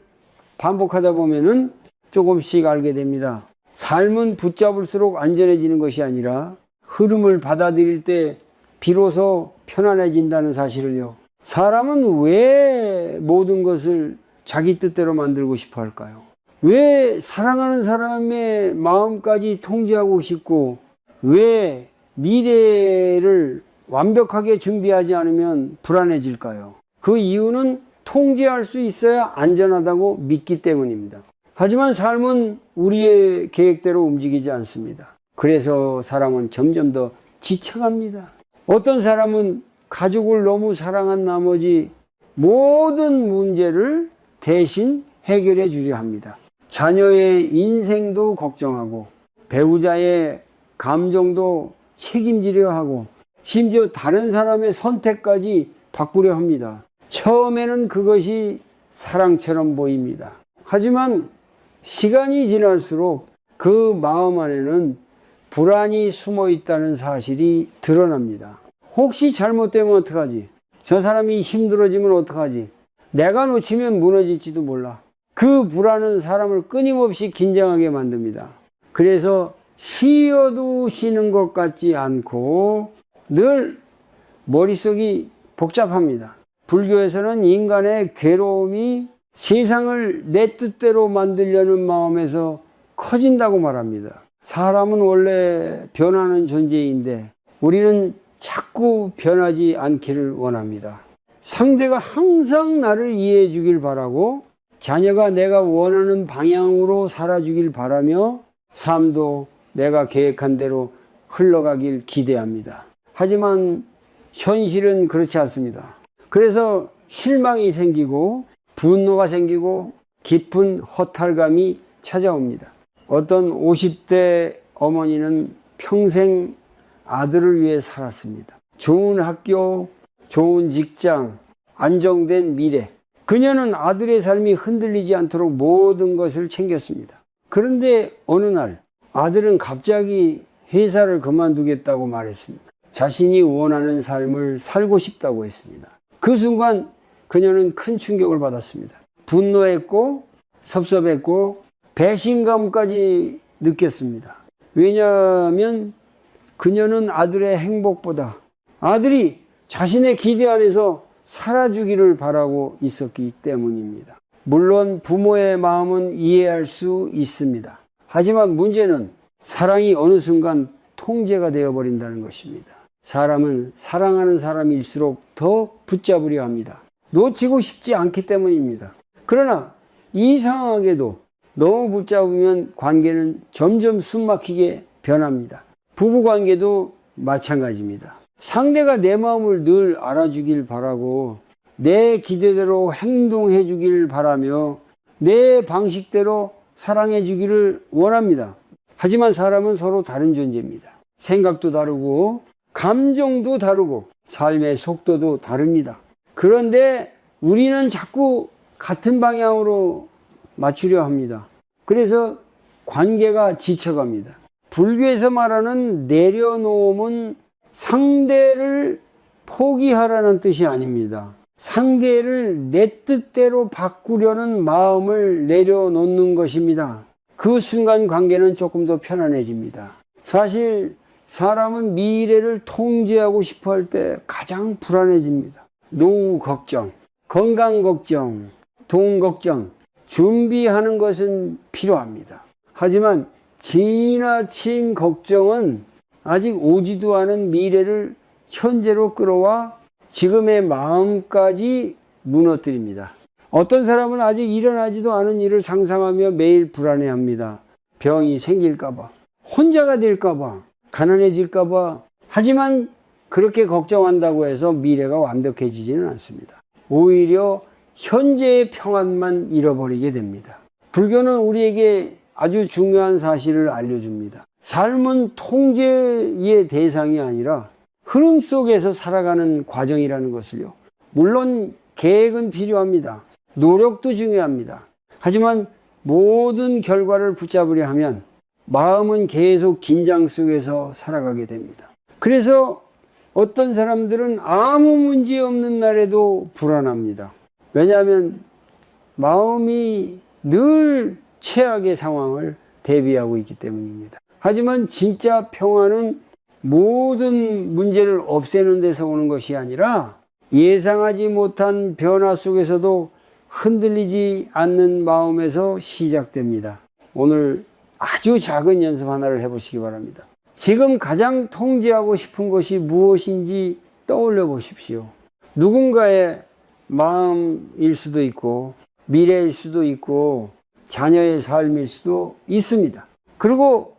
반복하다 보면은 조금씩 알게 됩니다. 삶은 붙잡을수록 안전해지는 것이 아니라 흐름을 받아들일 때 비로소 편안해진다는 사실을요. 사람은 왜 모든 것을 자기 뜻대로 만들고 싶어 할까요? 왜 사랑하는 사람의 마음까지 통제하고 싶고, 왜 미래를 완벽하게 준비하지 않으면 불안해질까요? 그 이유는 통제할 수 있어야 안전하다고 믿기 때문입니다. 하지만 삶은 우리의 계획대로 움직이지 않습니다. 그래서 사람은 점점 더 지쳐갑니다. 어떤 사람은 가족을 너무 사랑한 나머지 모든 문제를 대신 해결해 주려 합니다. 자녀의 인생도 걱정하고 배우자의 감정도 책임지려 하고 심지어 다른 사람의 선택까지 바꾸려 합니다. 처음에는 그것이 사랑처럼 보입니다. 하지만 시간이 지날수록 그 마음 안에는 불안이 숨어 있다는 사실이 드러납니다. 혹시 잘못되면 어떡하지? 저 사람이 힘들어지면 어떡하지? 내가 놓치면 무너질지도 몰라. 그 불안은 사람을 끊임없이 긴장하게 만듭니다. 그래서 쉬어도 쉬는 것 같지 않고 늘 머릿속이 복잡합니다. 불교에서는 인간의 괴로움이 세상을 내 뜻대로 만들려는 마음에서 커진다고 말합니다. 사람은 원래 변하는 존재인데 우리는 자꾸 변하지 않기를 원합니다. 상대가 항상 나를 이해해 주길 바라고 자녀가 내가 원하는 방향으로 살아주길 바라며 삶도 내가 계획한 대로 흘러가길 기대합니다. 하지만 현실은 그렇지 않습니다. 그래서 실망이 생기고 분노가 생기고 깊은 허탈감이 찾아옵니다. 어떤 50대 어머니는 평생 아들을 위해 살았습니다. 좋은 학교, 좋은 직장, 안정된 미래. 그녀는 아들의 삶이 흔들리지 않도록 모든 것을 챙겼습니다. 그런데 어느 날 아들은 갑자기 회사를 그만두겠다고 말했습니다. 자신이 원하는 삶을 살고 싶다고 했습니다. 그 순간 그녀는 큰 충격을 받았습니다. 분노했고 섭섭했고 배신감까지 느꼈습니다. 왜냐하면 그녀는 아들의 행복보다 아들이 자신의 기대 안에서 살아주기를 바라고 있었기 때문입니다. 물론 부모의 마음은 이해할 수 있습니다. 하지만 문제는 사랑이 어느 순간 통제가 되어버린다는 것입니다. 사람은 사랑하는 사람일수록 더 붙잡으려 합니다. 놓치고 싶지 않기 때문입니다. 그러나 이상하게도 너무 붙잡으면 관계는 점점 숨막히게 변합니다. 부부관계도 마찬가지입니다. 상대가 내 마음을 늘 알아주길 바라고 내 기대대로 행동해 주길 바라며 내 방식대로 사랑해 주기를 원합니다. 하지만 사람은 서로 다른 존재입니다. 생각도 다르고 감정도 다르고 삶의 속도도 다릅니다. 그런데 우리는 자꾸 같은 방향으로 맞추려 합니다. 그래서 관계가 지쳐갑니다. 불교에서 말하는 내려놓음은 상대를 포기하라는 뜻이 아닙니다. 상대를 내 뜻대로 바꾸려는 마음을 내려놓는 것입니다. 그 순간 관계는 조금 더 편안해집니다. 사실 사람은 미래를 통제하고 싶어 할 때 가장 불안해집니다. 노후 걱정, 건강 걱정, 돈 걱정, 준비하는 것은 필요합니다. 하지만 지나친 걱정은 아직 오지도 않은 미래를 현재로 끌어와 지금의 마음까지 무너뜨립니다. 어떤 사람은 아직 일어나지도 않은 일을 상상하며 매일 불안해합니다. 병이 생길까봐, 혼자가 될까봐, 가난해질까봐. 하지만 그렇게 걱정한다고 해서 미래가 완벽해지지는 않습니다. 오히려 현재의 평안만 잃어버리게 됩니다. 불교는 우리에게 아주 중요한 사실을 알려줍니다. 삶은 통제의 대상이 아니라 흐름 속에서 살아가는 과정이라는 것을요. 물론 계획은 필요합니다. 노력도 중요합니다. 하지만 모든 결과를 붙잡으려 하면 마음은 계속 긴장 속에서 살아가게 됩니다. 그래서 어떤 사람들은 아무 문제 없는 날에도 불안합니다. 왜냐하면 마음이 늘 최악의 상황을 대비하고 있기 때문입니다. 하지만 진짜 평화는 모든 문제를 없애는 데서 오는 것이 아니라 예상하지 못한 변화 속에서도 흔들리지 않는 마음에서 시작됩니다. 오늘 아주 작은 연습 하나를 해보시기 바랍니다. 지금 가장 통제하고 싶은 것이 무엇인지 떠올려 보십시오. 누군가의 마음일 수도 있고 미래일 수도 있고 자녀의 삶일 수도 있습니다. 그리고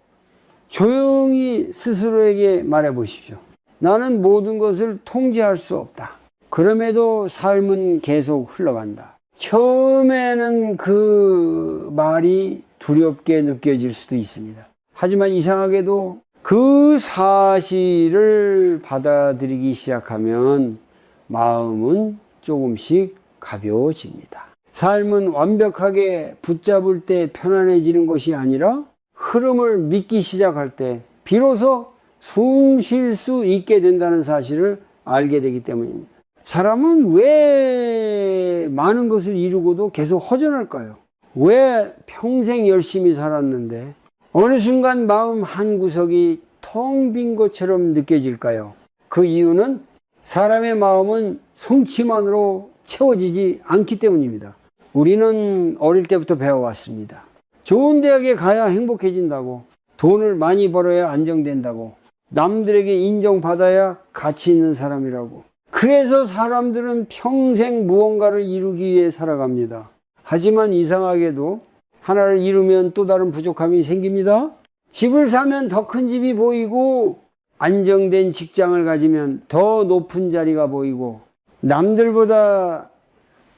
조용히 스스로에게 말해 보십시오. 나는 모든 것을 통제할 수 없다. 그럼에도 삶은 계속 흘러간다. 처음에는 그 말이 두렵게 느껴질 수도 있습니다. 하지만 이상하게도 그 사실을 받아들이기 시작하면 마음은 조금씩 가벼워집니다. 삶은 완벽하게 붙잡을 때 편안해지는 것이 아니라 흐름을 믿기 시작할 때 비로소 숨 쉴 수 있게 된다는 사실을 알게 되기 때문입니다. 사람은 왜 많은 것을 이루고도 계속 허전할까요? 왜 평생 열심히 살았는데 어느 순간 마음 한구석이 텅 빈 것처럼 느껴질까요? 그 이유는 사람의 마음은 성취만으로 채워지지 않기 때문입니다. 우리는 어릴 때부터 배워왔습니다. 좋은 대학에 가야 행복해진다고, 돈을 많이 벌어야 안정된다고, 남들에게 인정받아야 가치 있는 사람이라고. 그래서 사람들은 평생 무언가를 이루기 위해 살아갑니다. 하지만 이상하게도 하나를 이루면 또 다른 부족함이 생깁니다. 집을 사면 더 큰 집이 보이고, 안정된 직장을 가지면 더 높은 자리가 보이고, 남들보다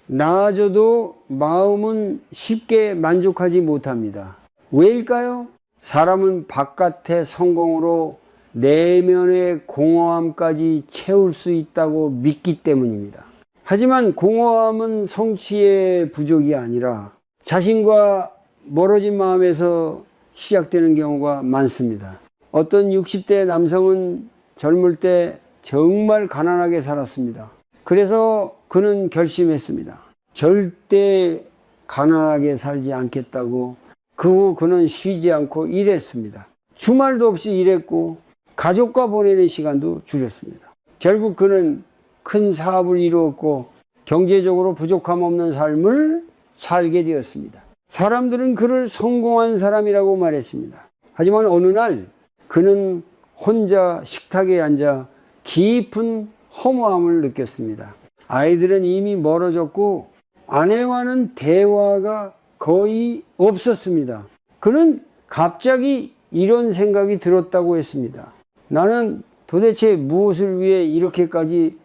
나아져도 마음은 쉽게 만족하지 못합니다. 왜일까요? 사람은 바깥의 성공으로 내면의 공허함까지 채울 수 있다고 믿기 때문입니다. 하지만 공허함은 성취의 부족이 아니라 자신과 멀어진 마음에서 시작되는 경우가 많습니다. 어떤 60대 남성은 젊을 때 정말 가난하게 살았습니다. 그래서 그는 결심했습니다. 절대 가난하게 살지 않겠다고. 그 후 그는 쉬지 않고 일했습니다. 주말도 없이 일했고 가족과 보내는 시간도 줄였습니다. 결국 그는 큰 사업을 이루었고 경제적으로 부족함 없는 삶을 살게 되었습니다. 사람들은 그를 성공한 사람이라고 말했습니다. 하지만 어느 날 그는 혼자 식탁에 앉아 깊은 허무함을 느꼈습니다. 아이들은 이미 멀어졌고 아내와는 대화가 거의 없었습니다. 그는 갑자기 이런 생각이 들었다고 했습니다. 나는 도대체 무엇을 위해 이렇게까지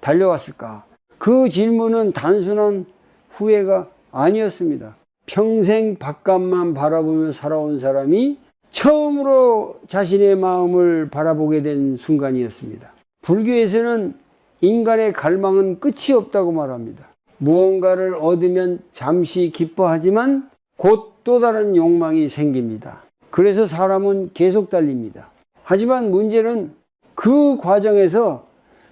달려왔을까? 그 질문은 단순한 후회가 아니었습니다. 평생 바깥만 바라보며 살아온 사람이 처음으로 자신의 마음을 바라보게 된 순간이었습니다. 불교에서는 인간의 갈망은 끝이 없다고 말합니다. 무언가를 얻으면 잠시 기뻐하지만 곧 또 다른 욕망이 생깁니다. 그래서 사람은 계속 달립니다. 하지만 문제는 그 과정에서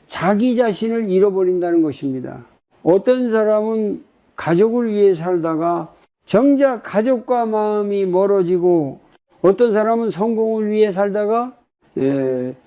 자기 자신을 잃어버린다는 것입니다. 어떤 사람은 가족을 위해 살다가 정작 가족과 마음이 멀어지고, 어떤 사람은 성공을 위해 살다가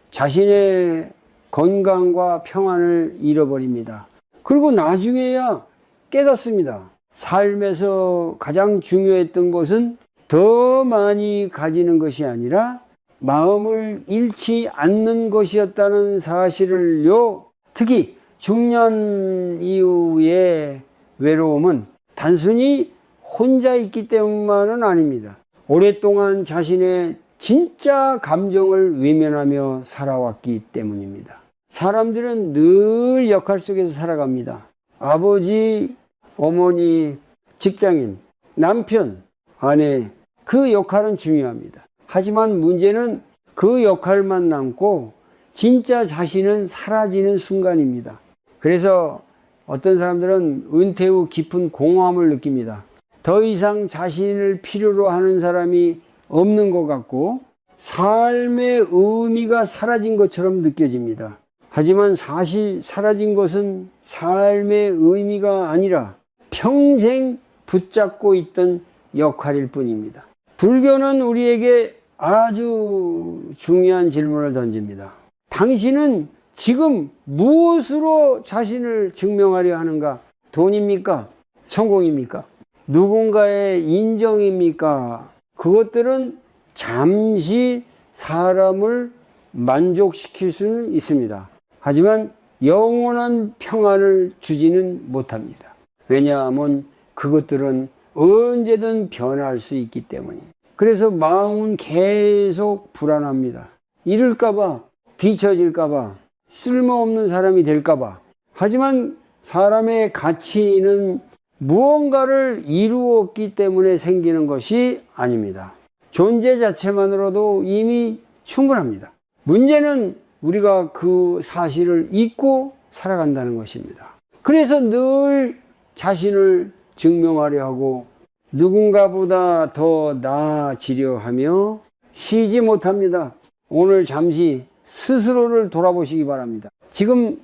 자신의 건강과 평안을 잃어버립니다. 그리고 나중에야 깨닫습니다. 삶에서 가장 중요했던 것은 더 많이 가지는 것이 아니라 마음을 잃지 않는 것이었다는 사실을요. 특히 중년 이후의 외로움은 단순히 혼자 있기 때문만은 아닙니다. 오랫동안 자신의 진짜 감정을 외면하며 살아왔기 때문입니다. 사람들은 늘 역할 속에서 살아갑니다. 아버지, 어머니, 직장인, 남편, 아내, 그 역할은 중요합니다. 하지만 문제는 그 역할만 남고 진짜 자신은 사라지는 순간입니다. 그래서 어떤 사람들은 은퇴 후 깊은 공허함을 느낍니다. 더 이상 자신을 필요로 하는 사람이 없는 것 같고 삶의 의미가 사라진 것처럼 느껴집니다. 하지만 사실 사라진 것은 삶의 의미가 아니라 평생 붙잡고 있던 역할일 뿐입니다. 불교는 우리에게 아주 중요한 질문을 던집니다. 당신은 지금 무엇으로 자신을 증명하려 하는가? 돈입니까? 성공입니까? 누군가의 인정입니까? 그것들은 잠시 사람을 만족시킬 수는 있습니다. 하지만 영원한 평안을 주지는 못합니다. 왜냐하면 그것들은 언제든 변할 수 있기 때문입니다. 그래서 마음은 계속 불안합니다. 잃을까봐, 뒤처질까봐, 쓸모없는 사람이 될까봐. 하지만 사람의 가치는 무언가를 이루었기 때문에 생기는 것이 아닙니다. 존재 자체만으로도 이미 충분합니다. 문제는 우리가 그 사실을 잊고 살아간다는 것입니다. 그래서 늘 자신을 증명하려 하고 누군가보다 더 나아지려 하며 쉬지 못합니다. 오늘 잠시 스스로를 돌아보시기 바랍니다. 지금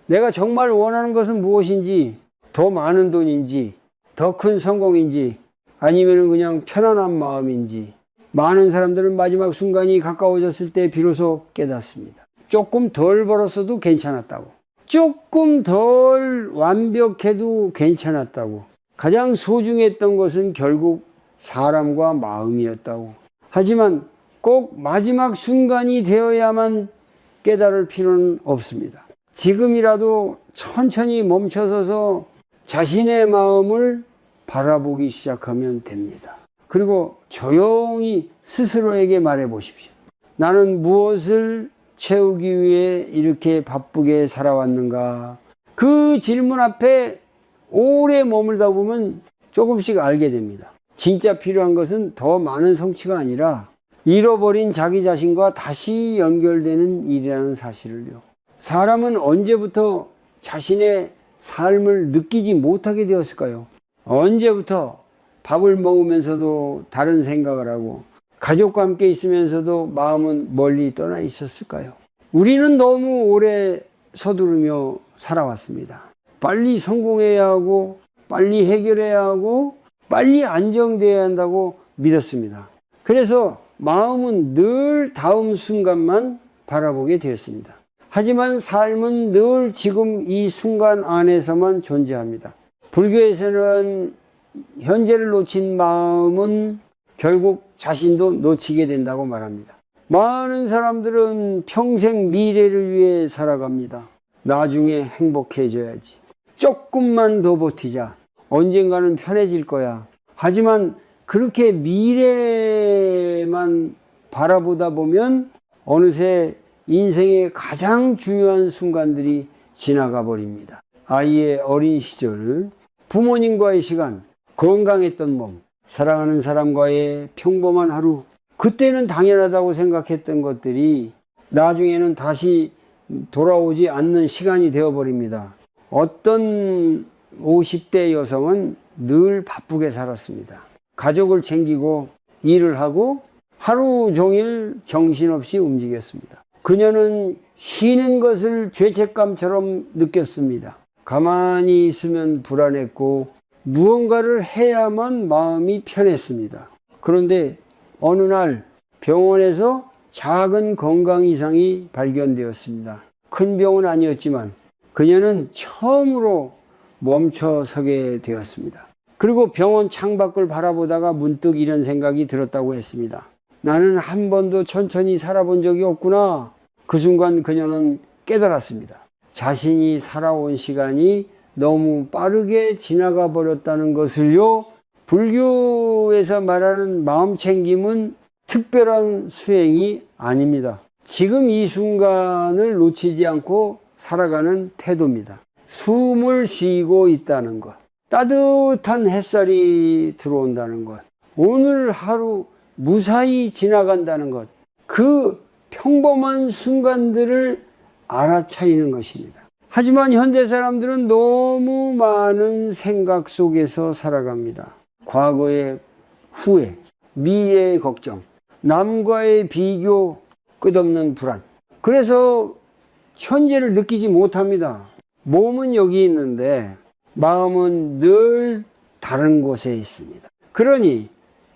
내가 정말 원하는 것은 무엇인지, 더 많은 돈인지, 더 큰 성공인지, 아니면 그냥 편안한 마음인지. 많은 사람들은 마지막 순간이 가까워졌을 때 비로소 깨닫습니다. 조금 덜 벌었어도 괜찮았다고, 조금 덜 완벽해도 괜찮았다고, 가장 소중했던 것은 결국 사람과 마음이었다고. 하지만 꼭 마지막 순간이 되어야만 깨달을 필요는 없습니다. 지금이라도 천천히 멈춰서서 자신의 마음을 바라보기 시작하면 됩니다. 그리고 조용히 스스로에게 말해 보십시오. 나는 무엇을 채우기 위해 이렇게 바쁘게 살아왔는가? 그 질문 앞에 오래 머물다 보면 조금씩 알게 됩니다. 진짜 필요한 것은 더 많은 성취가 아니라 잃어버린 자기 자신과 다시 연결되는 일이라는 사실을요. 사람은 언제부터 자신의 삶을 느끼지 못하게 되었을까요? 언제부터 밥을 먹으면서도 다른 생각을 하고 가족과 함께 있으면서도 마음은 멀리 떠나 있었을까요? 우리는 너무 오래 서두르며 살아왔습니다. 빨리 성공해야 하고 빨리 해결해야 하고 빨리 안정돼야 한다고 믿었습니다. 그래서 마음은 늘 다음 순간만 바라보게 되었습니다. 하지만 삶은 늘 지금 이 순간 안에서만 존재합니다. 불교에서는 현재를 놓친 마음은 결국 자신도 놓치게 된다고 말합니다. 많은 사람들은 평생 미래를 위해 살아갑니다. 나중에 행복해져야지. 조금만 더 버티자. 언젠가는 편해질 거야. 하지만 그렇게 미래만 바라보다 보면 어느새 인생의 가장 중요한 순간들이 지나가 버립니다. 아이의 어린 시절, 부모님과의 시간, 건강했던 몸, 사랑하는 사람과의 평범한 하루, 그때는 당연하다고 생각했던 것들이 나중에는 다시 돌아오지 않는 시간이 되어버립니다. 어떤 50대 여성은 늘 바쁘게 살았습니다. 가족을 챙기고 일을 하고 하루 종일 정신없이 움직였습니다. 그녀는 쉬는 것을 죄책감처럼 느꼈습니다. 가만히 있으면 불안했고 무언가를 해야만 마음이 편했습니다. 그런데 어느 날 병원에서 작은 건강 이상이 발견되었습니다. 큰 병은 아니었지만 그녀는 처음으로 멈춰서게 되었습니다. 그리고 병원 창밖을 바라보다가 문득 이런 생각이 들었다고 했습니다. 나는 한 번도 천천히 살아본 적이 없구나. 그 순간 그녀는 깨달았습니다. 자신이 살아온 시간이 너무 빠르게 지나가 버렸다는 것을요. 불교에서 말하는 마음 챙김은 특별한 수행이 아닙니다. 지금 이 순간을 놓치지 않고 살아가는 태도입니다. 숨을 쉬고 있다는 것, 따뜻한 햇살이 들어온다는 것, 오늘 하루 무사히 지나간다는 것, 그 평범한 순간들을 알아차리는 것입니다. 하지만 현대 사람들은 너무 많은 생각 속에서 살아갑니다. 과거의 후회, 미래의 걱정, 남과의 비교, 끝없는 불안. 그래서 현재를 느끼지 못합니다. 몸은 여기 있는데 마음은 늘 다른 곳에 있습니다. 그러니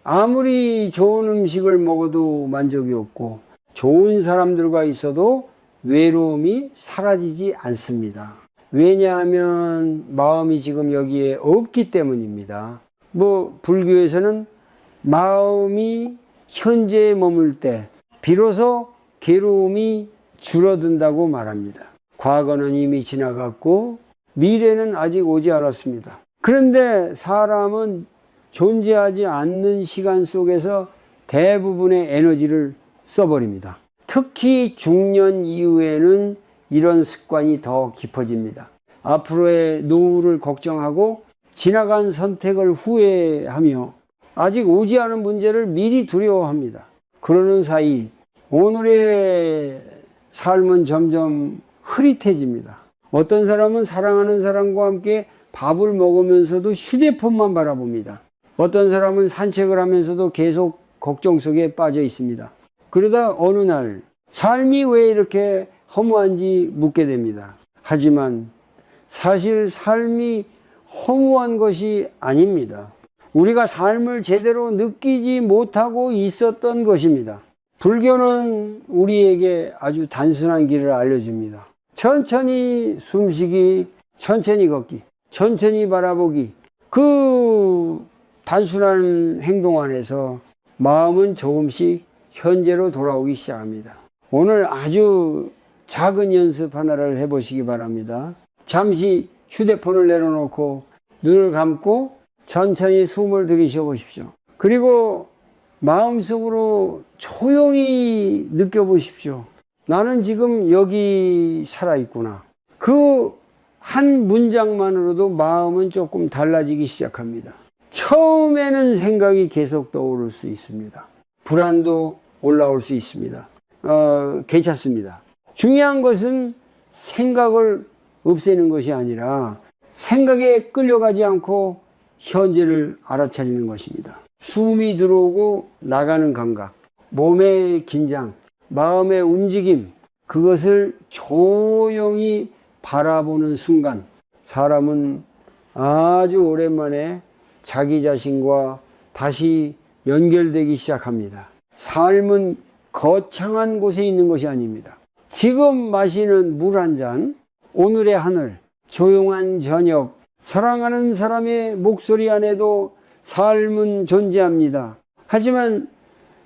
아무리 좋은 음식을 먹어도 만족이 없고 좋은 사람들과 있어도 외로움이 사라지지 않습니다. 왜냐하면 마음이 지금 여기에 없기 때문입니다. 불교에서는 마음이 현재에 머물 때 비로소 괴로움이 줄어든다고 말합니다. 과거는 이미 지나갔고 미래는 아직 오지 않았습니다. 그런데 사람은 존재하지 않는 시간 속에서 대부분의 에너지를 써버립니다. 특히 중년 이후에는 이런 습관이 더 깊어집니다. 앞으로의 노후를 걱정하고 지나간 선택을 후회하며 아직 오지 않은 문제를 미리 두려워합니다. 그러는 사이 오늘의 삶은 점점 흐릿해집니다. 어떤 사람은 사랑하는 사람과 함께 밥을 먹으면서도 휴대폰만 바라봅니다. 어떤 사람은 산책을 하면서도 계속 걱정 속에 빠져 있습니다. 그러다 어느 날 삶이 왜 이렇게 허무한지 묻게 됩니다. 하지만 사실 삶이 허무한 것이 아닙니다. 우리가 삶을 제대로 느끼지 못하고 있었던 것입니다. 불교는 우리에게 아주 단순한 길을 알려줍니다. 천천히 숨쉬기, 천천히 걷기, 천천히 바라보기. 그 단순한 행동 안에서 마음은 조금씩 현재로 돌아오기 시작합니다. 오늘 아주 작은 연습 하나를 해보시기 바랍니다. 잠시 휴대폰을 내려놓고 눈을 감고 천천히 숨을 들이쉬어 보십시오. 그리고 마음속으로 조용히 느껴보십시오. 나는 지금 여기 살아있구나. 그 한 문장만으로도 마음은 조금 달라지기 시작합니다. 처음에는 생각이 계속 떠오를 수 있습니다. 불안도 올라올 수 있습니다. 괜찮습니다. 중요한 것은 생각을 없애는 것이 아니라 생각에 끌려가지 않고 현재를 알아차리는 것입니다. 숨이 들어오고 나가는 감각, 몸의 긴장, 마음의 움직임, 그것을 조용히 바라보는 순간 사람은 아주 오랜만에 자기 자신과 다시 연결되기 시작합니다. 삶은 거창한 곳에 있는 것이 아닙니다. 지금 마시는 물 한 잔, 오늘의 하늘, 조용한 저녁, 사랑하는 사람의 목소리 안에도 삶은 존재합니다. 하지만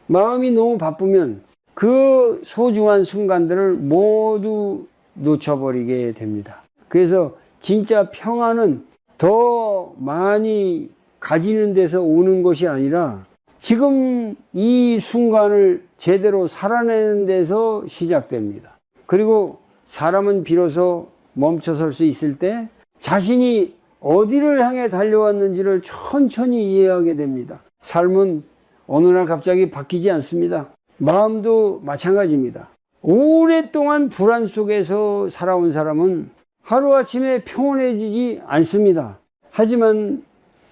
마음이 너무 바쁘면 그 소중한 순간들을 모두 놓쳐버리게 됩니다. 그래서 진짜 평안은 더 많이 가지는 데서 오는 것이 아니라 지금 이 순간을 제대로 살아내는 데서 시작됩니다. 그리고 사람은 비로소 멈춰설 수 있을 때 자신이 어디를 향해 달려왔는지를 천천히 이해하게 됩니다. 삶은 어느 날 갑자기 바뀌지 않습니다. 마음도 마찬가지입니다. 오랫동안 불안 속에서 살아온 사람은 하루아침에 평온해지지 않습니다. 하지만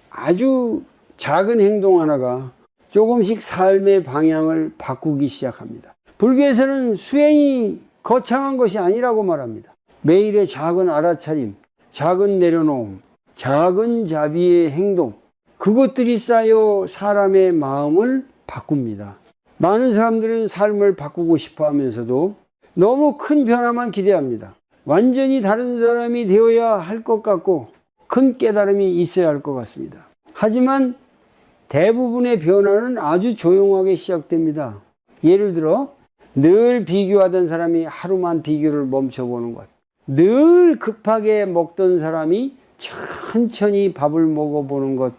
아주 작은 행동 하나가 조금씩 삶의 방향을 바꾸기 시작합니다. 불교에서는 수행이 거창한 것이 아니라고 말합니다. 매일의 작은 알아차림, 작은 내려놓음, 작은 자비의 행동, 그것들이 쌓여 사람의 마음을 바꿉니다. 많은 사람들은 삶을 바꾸고 싶어 하면서도 너무 큰 변화만 기대합니다. 완전히 다른 사람이 되어야 할 것 같고 큰 깨달음이 있어야 할 것 같습니다. 하지만 대부분의 변화는 아주 조용하게 시작됩니다. 예를 들어 늘 비교하던 사람이 하루만 비교를 멈춰보는 것, 늘 급하게 먹던 사람이 천천히 밥을 먹어보는 것,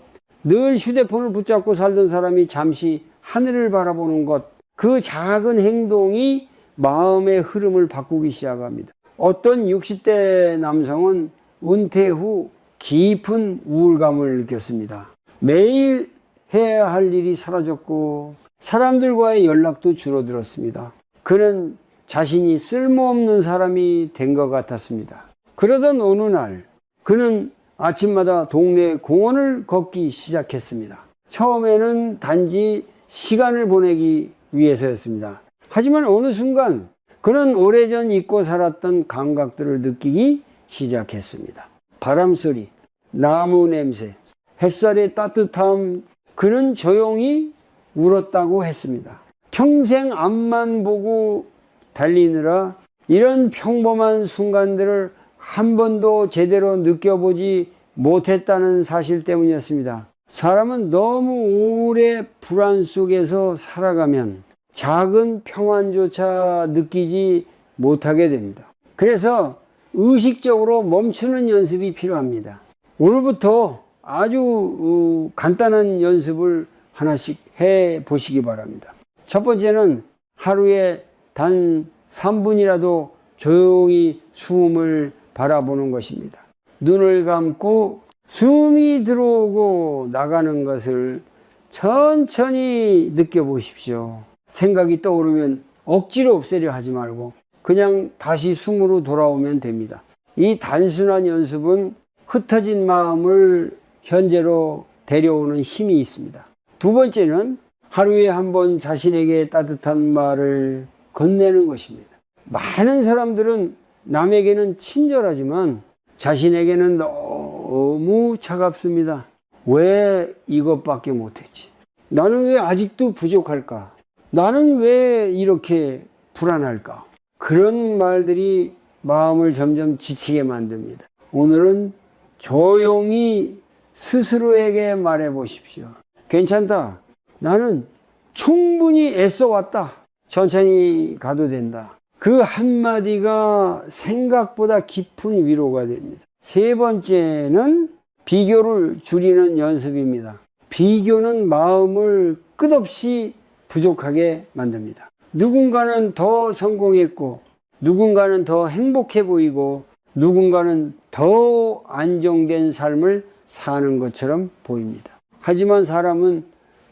늘 휴대폰을 붙잡고 살던 사람이 잠시 하늘을 바라보는 것, 그 작은 행동이 마음의 흐름을 바꾸기 시작합니다. 어떤 60대 남성은 은퇴 후 깊은 우울감을 느꼈습니다. 매일 해야 할 일이 사라졌고 사람들과의 연락도 줄어들었습니다. 그는 자신이 쓸모없는 사람이 된 것 같았습니다. 그러던 어느 날 그는 아침마다 동네 공원을 걷기 시작했습니다. 처음에는 단지 시간을 보내기 위해서였습니다. 하지만 어느 순간 그는 오래전 잊고 살았던 감각들을 느끼기 시작했습니다. 바람소리, 나무 냄새, 햇살의 따뜻함, 그는 조용히 울었다고 했습니다. 평생 앞만 보고 달리느라 이런 평범한 순간들을 한 번도 제대로 느껴보지 못했다는 사실 때문이었습니다. 사람은 너무 오래 불안 속에서 살아가면 작은 평안조차 느끼지 못하게 됩니다. 그래서 의식적으로 멈추는 연습이 필요합니다. 오늘부터 아주 간단한 연습을 하나씩 해 보시기 바랍니다. 첫 번째는 하루에 단 3분이라도 조용히 숨을 바라보는 것입니다. 눈을 감고 숨이 들어오고 나가는 것을 천천히 느껴보십시오. 생각이 떠오르면 억지로 없애려 하지 말고 그냥 다시 숨으로 돌아오면 됩니다. 이 단순한 연습은 흩어진 마음을 현재로 데려오는 힘이 있습니다. 두 번째는 하루에 한 번 자신에게 따뜻한 말을 건네는 것입니다. 많은 사람들은 남에게는 친절하지만 자신에게는 너무 차갑습니다. 왜 이것밖에 못했지? 나는 왜 아직도 부족할까? 나는 왜 이렇게 불안할까? 그런 말들이 마음을 점점 지치게 만듭니다. 오늘은 조용히 스스로에게 말해 보십시오. 괜찮다. 나는 충분히 애써 왔다. 천천히 가도 된다. 그 한마디가 생각보다 깊은 위로가 됩니다. 세 번째는 비교를 줄이는 연습입니다. 비교는 마음을 끝없이 부족하게 만듭니다. 누군가는 더 성공했고, 누군가는 더 행복해 보이고, 누군가는 더 안정된 삶을 사는 것처럼 보입니다. 하지만 사람은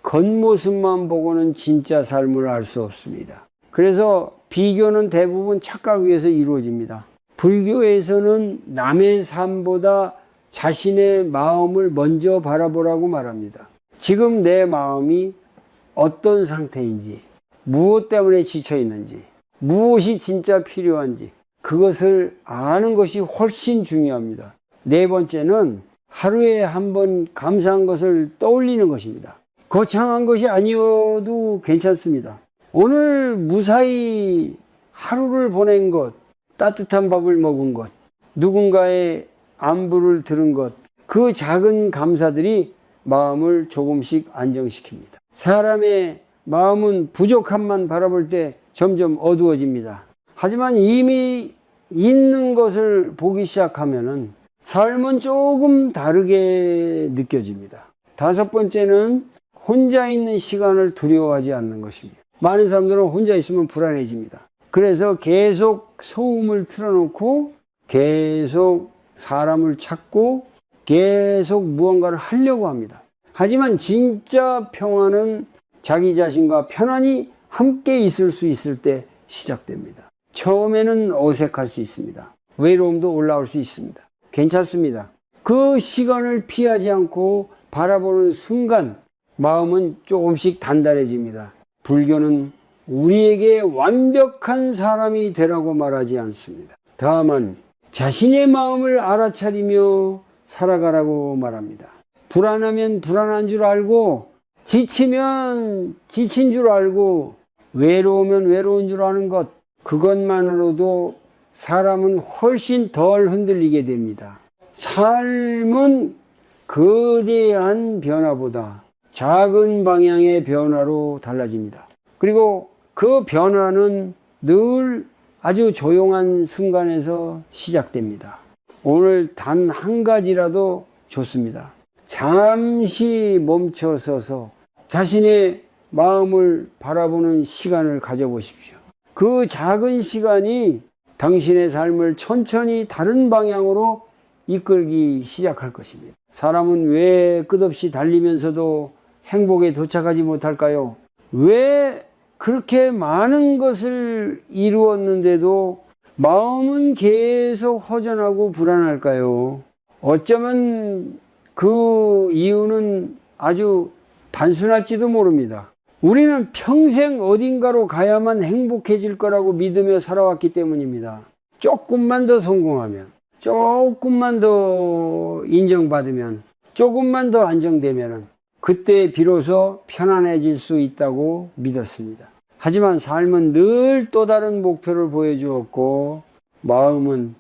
겉모습만 보고는 진짜 삶을 알 수 없습니다. 그래서 비교는 대부분 착각 위에서 이루어집니다. 불교에서는 남의 삶보다 자신의 마음을 먼저 바라보라고 말합니다. 지금 내 마음이 어떤 상태인지, 무엇 때문에 지쳐 있는지, 무엇이 진짜 필요한지, 그것을 아는 것이 훨씬 중요합니다. 네 번째는 하루에 한 번 감사한 것을 떠올리는 것입니다. 거창한 것이 아니어도 괜찮습니다. 오늘 무사히 하루를 보낸 것, 따뜻한 밥을 먹은 것, 누군가의 안부를 들은 것, 그 작은 감사들이 마음을 조금씩 안정시킵니다. 사람의 마음은 부족함만 바라볼 때 점점 어두워집니다. 하지만 이미 있는 것을 보기 시작하면은 삶은 조금 다르게 느껴집니다. 다섯 번째는 혼자 있는 시간을 두려워하지 않는 것입니다. 많은 사람들은 혼자 있으면 불안해집니다. 그래서 계속 소음을 틀어놓고 계속 사람을 찾고 계속 무언가를 하려고 합니다. 하지만 진짜 평화는 자기 자신과 편안히 함께 있을 수 있을 때 시작됩니다. 처음에는 어색할 수 있습니다. 외로움도 올라올 수 있습니다. 괜찮습니다. 그 시간을 피하지 않고 바라보는 순간 마음은 조금씩 단단해집니다. 불교는 우리에게 완벽한 사람이 되라고 말하지 않습니다. 다만 자신의 마음을 알아차리며 살아가라고 말합니다. 불안하면 불안한 줄 알고, 지치면 지친 줄 알고, 외로우면 외로운 줄 아는 것, 그것만으로도 사람은 훨씬 덜 흔들리게 됩니다. 삶은 거대한 변화보다 작은 방향의 변화로 달라집니다. 그리고 그 변화는 늘 아주 조용한 순간에서 시작됩니다. 오늘 단 한 가지라도 좋습니다. 잠시 멈춰서서 자신의 마음을 바라보는 시간을 가져보십시오. 그 작은 시간이 당신의 삶을 천천히 다른 방향으로 이끌기 시작할 것입니다. 사람은 왜 끝없이 달리면서도 행복에 도착하지 못할까요? 왜 그렇게 많은 것을 이루었는데도 마음은 계속 허전하고 불안할까요? 어쩌면 그 이유는 아주 단순할지도 모릅니다. 우리는 평생 어딘가로 가야만 행복해질 거라고 믿으며 살아왔기 때문입니다. 조금만 더 성공하면, 조금만 더 인정받으면, 조금만 더 안정되면은 그때 비로소 편안해질 수 있다고 믿었습니다. 하지만 삶은 늘 또 다른 목표를 보여주었고 마음은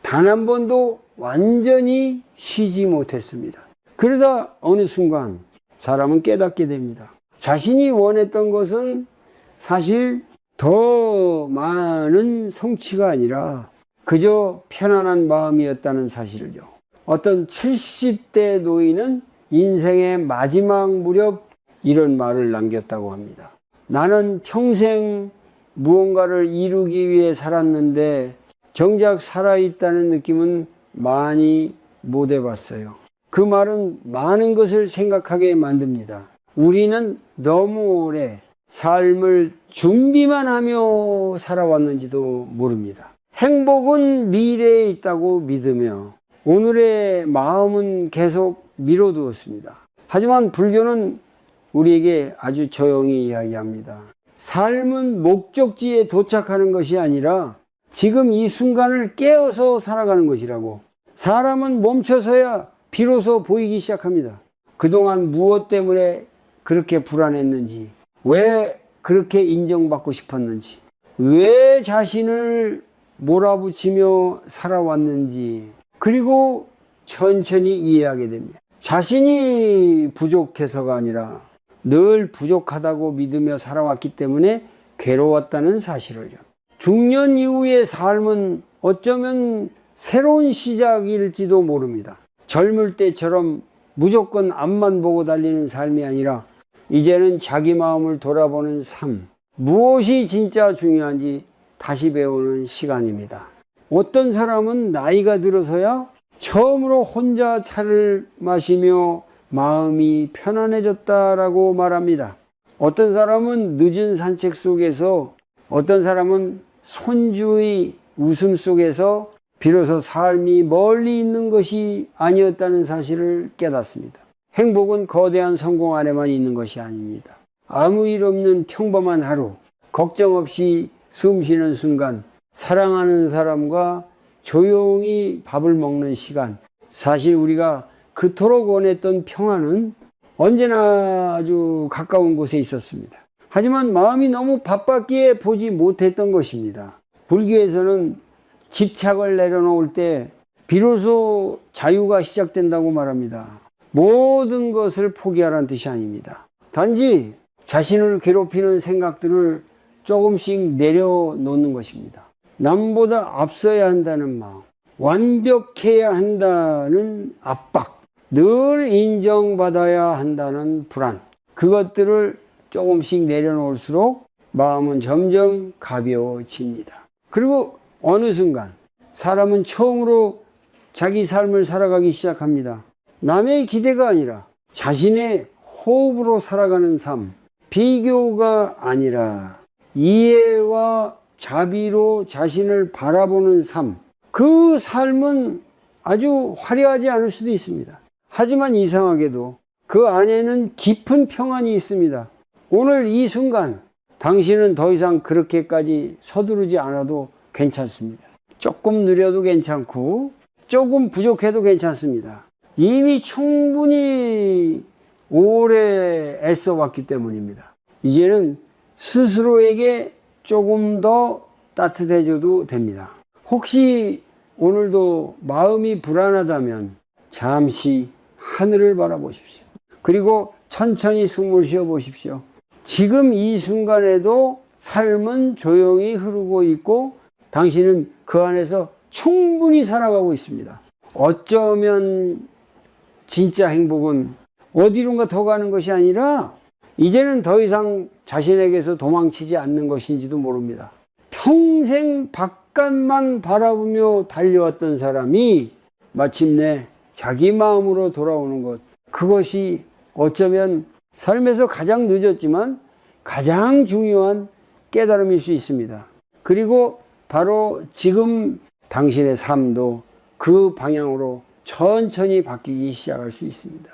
단 한 번도 완전히 쉬지 못했습니다. 그러다 어느 순간 사람은 깨닫게 됩니다. 자신이 원했던 것은 사실 더 많은 성취가 아니라 그저 편안한 마음이었다는 사실을요. 어떤 70대 노인은 인생의 마지막 무렵 이런 말을 남겼다고 합니다. 나는 평생 무언가를 이루기 위해 살았는데 정작 살아있다는 느낌은 많이 못 해봤어요. 그 말은 많은 것을 생각하게 만듭니다. 우리는 너무 오래 삶을 준비만 하며 살아왔는지도 모릅니다. 행복은 미래에 있다고 믿으며 오늘의 마음은 계속 미뤄두었습니다. 하지만 불교는 우리에게 아주 조용히 이야기합니다. 삶은 목적지에 도착하는 것이 아니라 지금 이 순간을 깨어서 살아가는 것이라고. 사람은 멈춰서야 비로소 보이기 시작합니다. 그동안 무엇 때문에 그렇게 불안했는지, 왜 그렇게 인정받고 싶었는지, 왜 자신을 몰아붙이며 살아왔는지, 그리고 천천히 이해하게 됩니다. 자신이 부족해서가 아니라 늘 부족하다고 믿으며 살아왔기 때문에 괴로웠다는 사실을요. 중년 이후의 삶은 어쩌면 새로운 시작일지도 모릅니다. 젊을 때처럼 무조건 앞만 보고 달리는 삶이 아니라 이제는 자기 마음을 돌아보는 삶, 무엇이 진짜 중요한지 다시 배우는 시간입니다. 어떤 사람은 나이가 들어서야 처음으로 혼자 차를 마시며 마음이 편안해졌다라고 말합니다. 어떤 사람은 늦은 산책 속에서, 어떤 사람은 손주의 웃음 속에서 비로소 삶이 멀리 있는 것이 아니었다는 사실을 깨닫습니다. 행복은 거대한 성공 안에만 있는 것이 아닙니다. 아무 일 없는 평범한 하루, 걱정 없이 숨 쉬는 순간, 사랑하는 사람과 조용히 밥을 먹는 시간, 사실 우리가 그토록 원했던 평안은 언제나 아주 가까운 곳에 있었습니다. 하지만 마음이 너무 바빴기에 보지 못했던 것입니다. 불교에서는 집착을 내려놓을 때 비로소 자유가 시작된다고 말합니다. 모든 것을 포기하라는 뜻이 아닙니다. 단지 자신을 괴롭히는 생각들을 조금씩 내려놓는 것입니다. 남보다 앞서야 한다는 마음, 완벽해야 한다는 압박, 늘 인정받아야 한다는 불안, 그것들을 조금씩 내려놓을수록 마음은 점점 가벼워집니다. 그리고 어느 순간 사람은 처음으로 자기 삶을 살아가기 시작합니다. 남의 기대가 아니라 자신의 호흡으로 살아가는 삶, 비교가 아니라 이해와 자비로 자신을 바라보는 삶, 그 삶은 아주 화려하지 않을 수도 있습니다. 하지만 이상하게도 그 안에는 깊은 평안이 있습니다. 오늘 이 순간 당신은 더 이상 그렇게까지 서두르지 않아도 괜찮습니다. 조금 느려도 괜찮고 조금 부족해도 괜찮습니다. 이미 충분히 오래 애써왔기 때문입니다. 이제는 스스로에게 조금 더 따뜻해져도 됩니다. 혹시 오늘도 마음이 불안하다면 잠시 하늘을 바라보십시오. 그리고 천천히 숨을 쉬어 보십시오. 지금 이 순간에도 삶은 조용히 흐르고 있고 당신은 그 안에서 충분히 살아가고 있습니다. 어쩌면 진짜 행복은 어디론가 더 가는 것이 아니라 이제는 더 이상 자신에게서 도망치지 않는 것인지도 모릅니다. 평생 바깥만 바라보며 달려왔던 사람이 마침내 자기 마음으로 돌아오는 것, 그것이 어쩌면 삶에서 가장 늦었지만 가장 중요한 깨달음일 수 있습니다. 그리고 바로 지금 당신의 삶도 그 방향으로 천천히 바뀌기 시작할 수 있습니다.